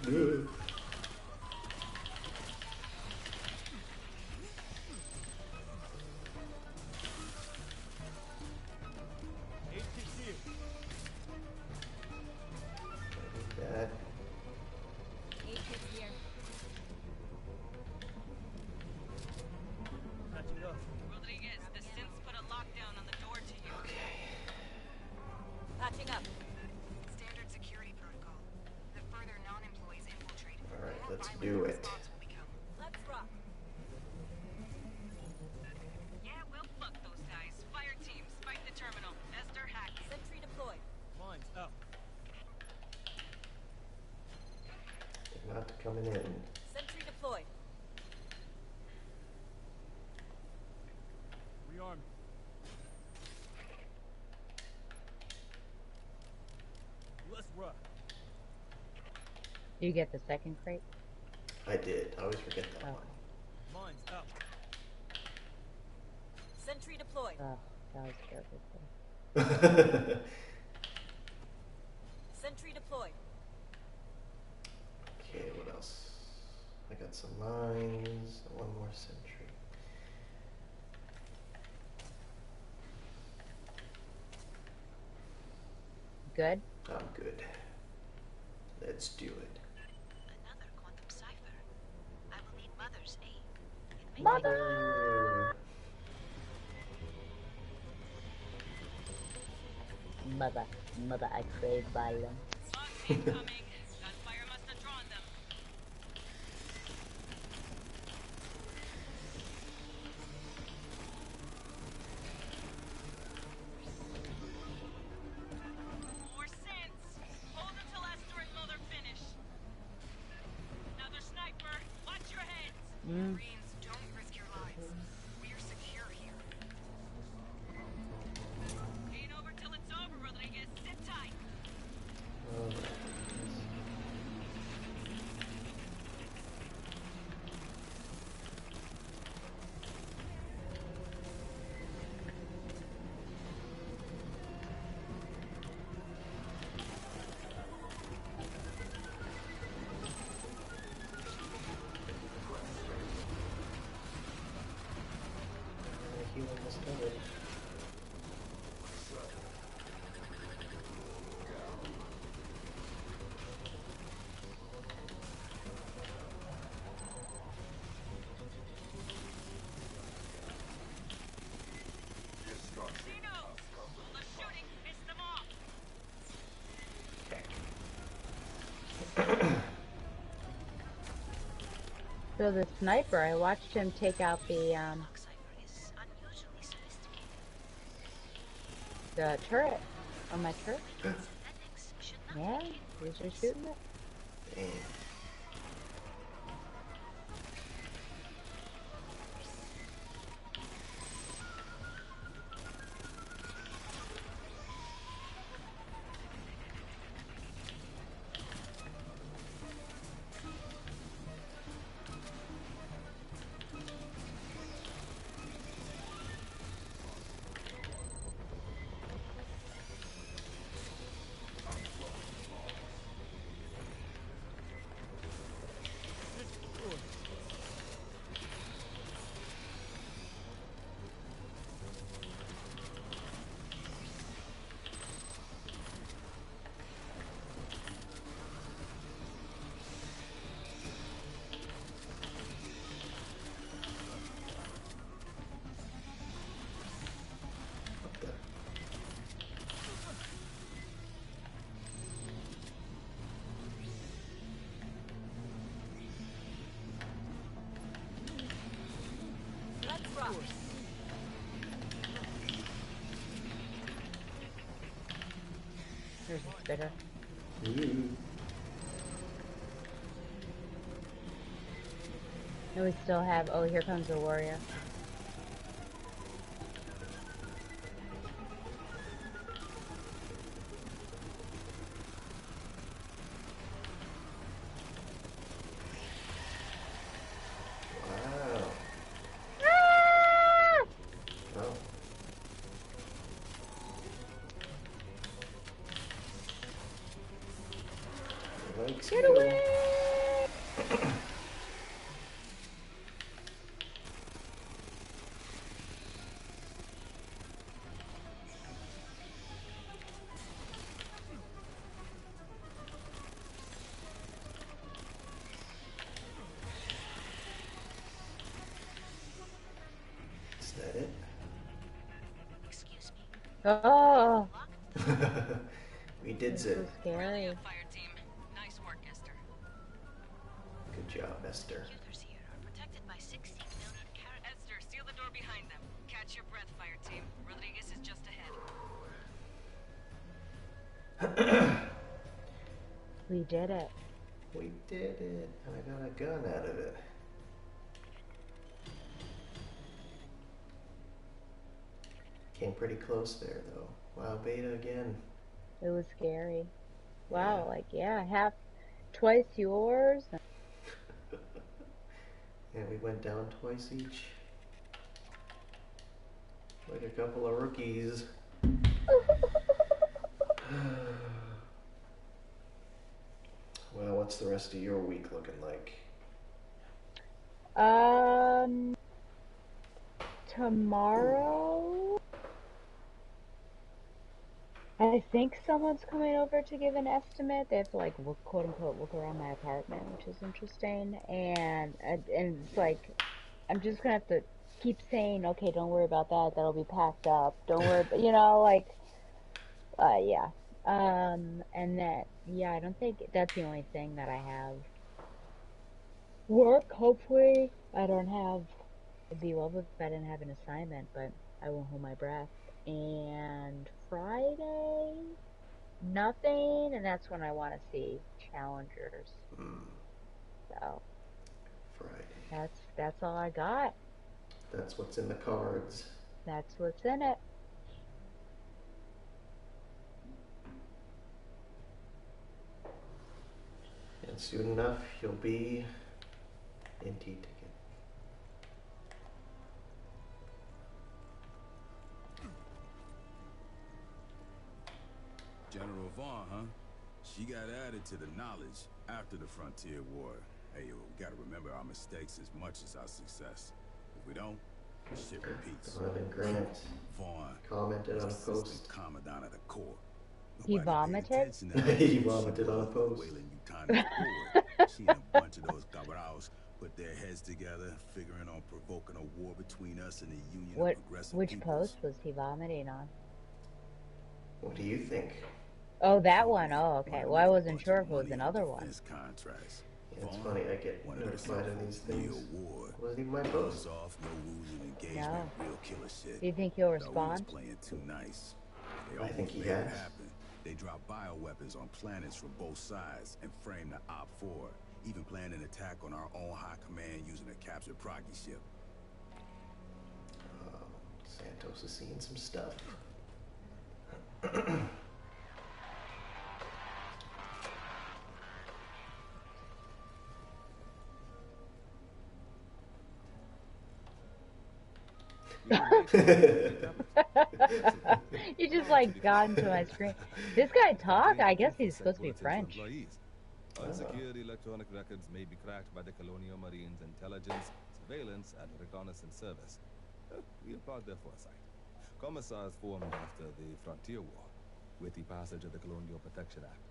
Ugh. That. Catching up. Rodriguez, the synths put a lockdown on the door to you. Okay. Patching up. Standard security protocol. The further non-employees infiltrate, All right, more let's violent do the it. response will become. Let's rock. Yeah, well, fuck those guys. Fireteam, spike the terminal. Esther, hack it. Sentry deployed. Mine's up. They're not coming in. Sentry deployed. Rearm. Let's rock. You get the second crate? I did. I always forget that Oh. one. Mine's up. Sentry deployed. Oh, that was terrible. Sentry deployed. Okay, what else? I got some mines. One more sentry. Good? I'm good. Let's do it. Another quantum cipher. I will need Mother's aid. It may Mother! Mother, I crave violence. Box incoming. Gunfire must have drawn them. More synths. Hold until Esther and Mother finish. Another sniper. Watch your heads. Marines, don't risk your lives. We're secure here. Ain't over till it's over, Rodriguez. Sit tight. Alright. So the sniper, I watched him take out the turret on my turret. Yeah, he was just shooting it. Dang. What the? Let's rock. There's a spitter. Ooh. And we still have, oh, here comes the warrior. Wow. Ah! Oh. He likes Get you. away! Is that it? Excuse me. Oh, We did it's it. so scary. Fireteam. Nice work, Esther. Good job, Esther. Users here are protected by 16 million Esther, seal the door behind them. Catch your breath, Fireteam. Rodriguez is just ahead. We did it. We did it, and I got a gun out of it. Came pretty close there, though. Wow, Beta again. It was scary. Wow, Yeah. like, yeah, twice yours. Yeah, we went down twice each. Like a couple of rookies. Well, what's the rest of your week looking like? Tomorrow, I think someone's coming over to give an estimate. They have to like look, quote unquote, look around my apartment, which is interesting. And it's like I'm just gonna have to keep saying, okay, don't worry about that. That'll be packed up. Don't worry, but like, yeah. And that, yeah, I don't think that's the only thing that I have. Work, hopefully. I don't have. It'd be well if I didn't have an assignment, but I won't hold my breath. And Friday, nothing, and that's when I want to see challengers. So Friday. that's all I got. That's what's in the cards. That's what's in it. And soon enough, you'll be in T-Ticket. General Vaughn, huh? She got added to the knowledge after the Frontier War. Hey, yo, we gotta remember our mistakes as much as our success. If we don't, shit repeats. Donovan Grant Vaughn commented on a was assistant post. commandant of the Corps. He Nobody paid vomited? attention to her. He vomited on a post. Wayland Yutani's forward. She and a bunch of those cabals put their heads together, figuring on provoking a war between us and the Union of Progressive Which Peoples. post was he vomiting on? What do you think? Oh, that one. Oh, okay. Well, I wasn't sure if it was another one. Contracts. It's farm? funny, I get One of notified of these things. War. Wasn't even my Gloves post. off, no rules and engagement, No. real killer shit. Do you think he'll Thought we was respond? playing too nice. They I think almost he made it has. happen. They dropped bioweapons on planets from both sides and framed the Op-4. Even planned an attack on our own high command using a captured Procky ship. Santos is seeing some stuff. You just like got into my screen. This guy talk? I guess he's supposed to be French. Unsecured electronic records may be cracked by the Colonial Marines' intelligence, surveillance, and reconnaissance service. We applaud their foresight. Commissars formed after the Frontier War. With the passage of the Colonial Protection Act,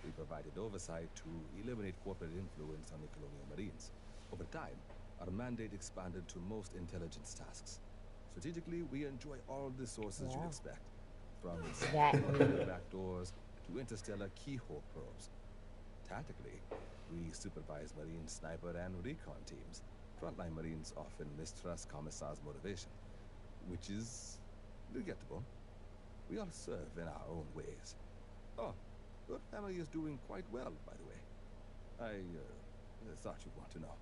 we provided oversight to eliminate corporate influence on the Colonial Marines. Over time, our mandate expanded to most intelligence tasks. Strategically, we enjoy all the sources you'd expect, from backdoors to interstellar keyhole probes. Tactically, we supervise Marine sniper and recon teams. Frontline Marines often mistrust Commissar's motivation, which is regrettable. We all serve in our own ways. Oh, your family is doing quite well, by the way. I thought you'd want to know.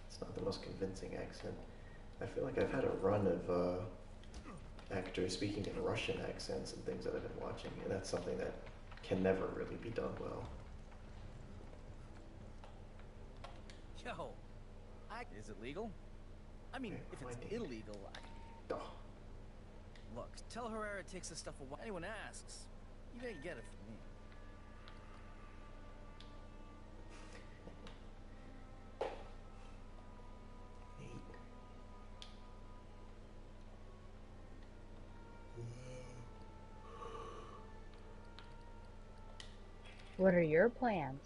It's not the most convincing accent. I feel like I've had a run of actors speaking in Russian accents and things that I've been watching, and that's something that can never really be done well. Yo, is it legal? I mean, if it's illegal, Look, tell Herrera takes this stuff away. Anyone asks, you didn't get it from me. What are your plans?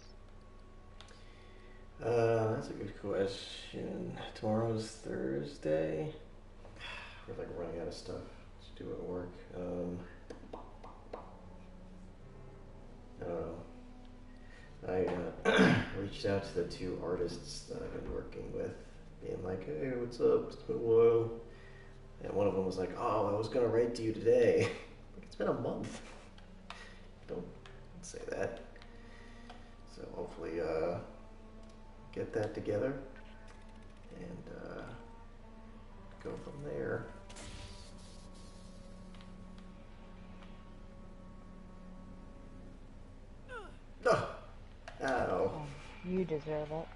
That's a good question. Tomorrow's Thursday. We're like running out of stuff to do at work. I don't know. I reached out to the two artists that I've been working with, being like, "Hey, what's up? It's been a while." And one of them was like, "Oh, I was gonna write to you today." Like, it's been a month. Don't say that. So hopefully, get that together and go from there. Ow. You deserve it.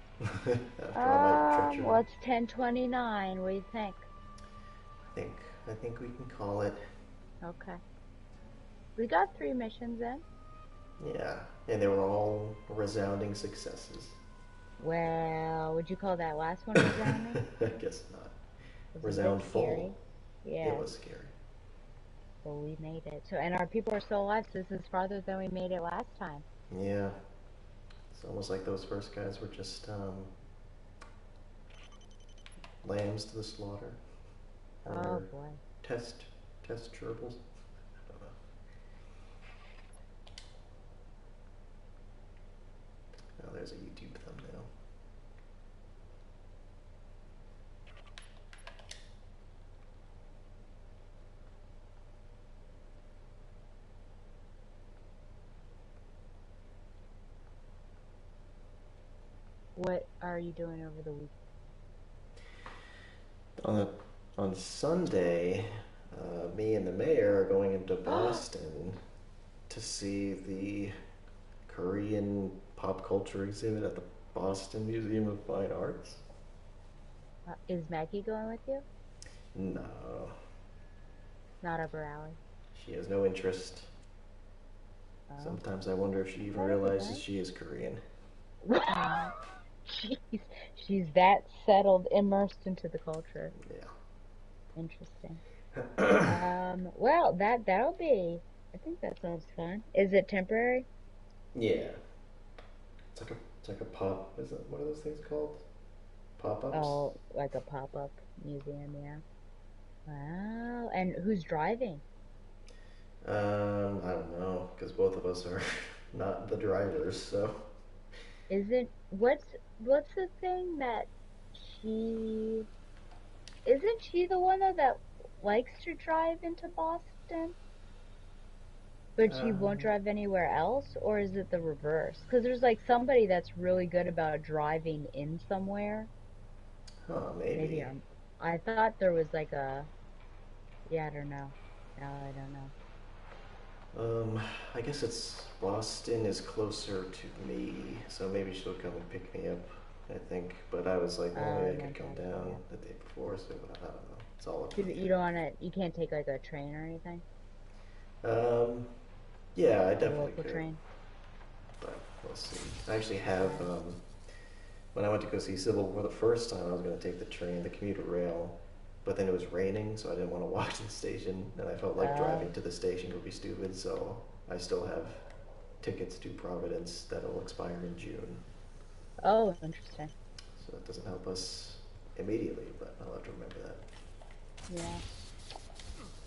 After all my treachery. What's 10:29? What do you think? I think we can call it. Okay. We got 3 missions in. Yeah, and they were all resounding successes. Well, would you call that last one resounding? I guess not. Was Resoundful. Yeah. It was scary. Well, we made it. So, and our people are still alive, so this is farther than we made it last time. Yeah. It's almost like those first guys were just lambs to the slaughter. Oh boy. Test gerbils. I don't know. Oh, there's a YouTube thumbnail. What are you doing over the week? On Sunday, me and the mayor are going into Boston to see the Korean pop culture exhibit at the Boston Museum of Fine Arts. Is Maggie going with you? No. Not up her alley. She has no interest. Sometimes I wonder if she even realizes she is Korean. She's that settled, immersed into the culture. Yeah. Interesting. Well, that'll be. I think that sounds fun. Is it temporary? Yeah. It's like a pop. What are those things called? Pop-ups. Oh, like a pop-up museum, yeah. Wow. And who's driving? I don't know, because both of us are not the drivers, so Isn't what's the thing that she isn't she the one though that likes to drive into Boston, but she won't Um, drive anywhere else, or is it the reverse? Because there's like somebody that's really good about driving in somewhere. Maybe maybe. I thought there was like a yeah, I don't know. No, I don't know. Um, I guess it's Boston is closer to me, so maybe she'll come and pick me up. I think, but I was like, well, maybe I No could come gotcha. down the day before, so I don't know. It's all up Yeah. in the You don't wanna you can't take like a train or anything? air. Yeah, I Like a definitely local could, train? but we'll see. I actually have Yeah. when I went to go see Sybil for the first time, I was going to take the train, the commuter rail, but then it was raining, so I didn't want to walk to the station, and I felt like Oh. driving to the station would be stupid, so I still have tickets to Providence that'll expire in June. Oh, interesting. So that doesn't help us immediately, but I'll have to remember that. Yeah.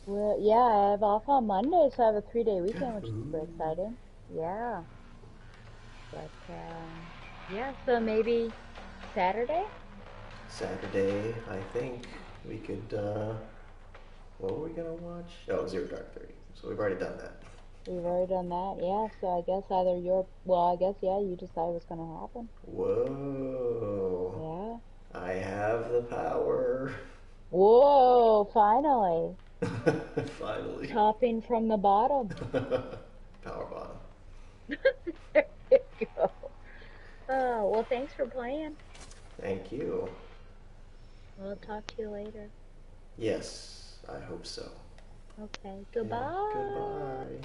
Well, yeah, I have off on Monday, so I have a 3-day weekend, which is super Ooh. exciting. Yeah. But yeah, so maybe Saturday? Saturday, I think we could. What were we gonna watch? Oh, Zero Dark 30. So we've already done that. We've already done that. Yeah, so I guess either well, I guess yeah, you decide what's gonna happen. Whoa! Yeah. I have the power. Whoa, finally. Finally. Topping from the bottom. Power bottom. There you go. Oh, well, thanks for playing. Thank you. We'll talk to you later. Yes, I hope so. Okay, Okay, goodbye. goodbye.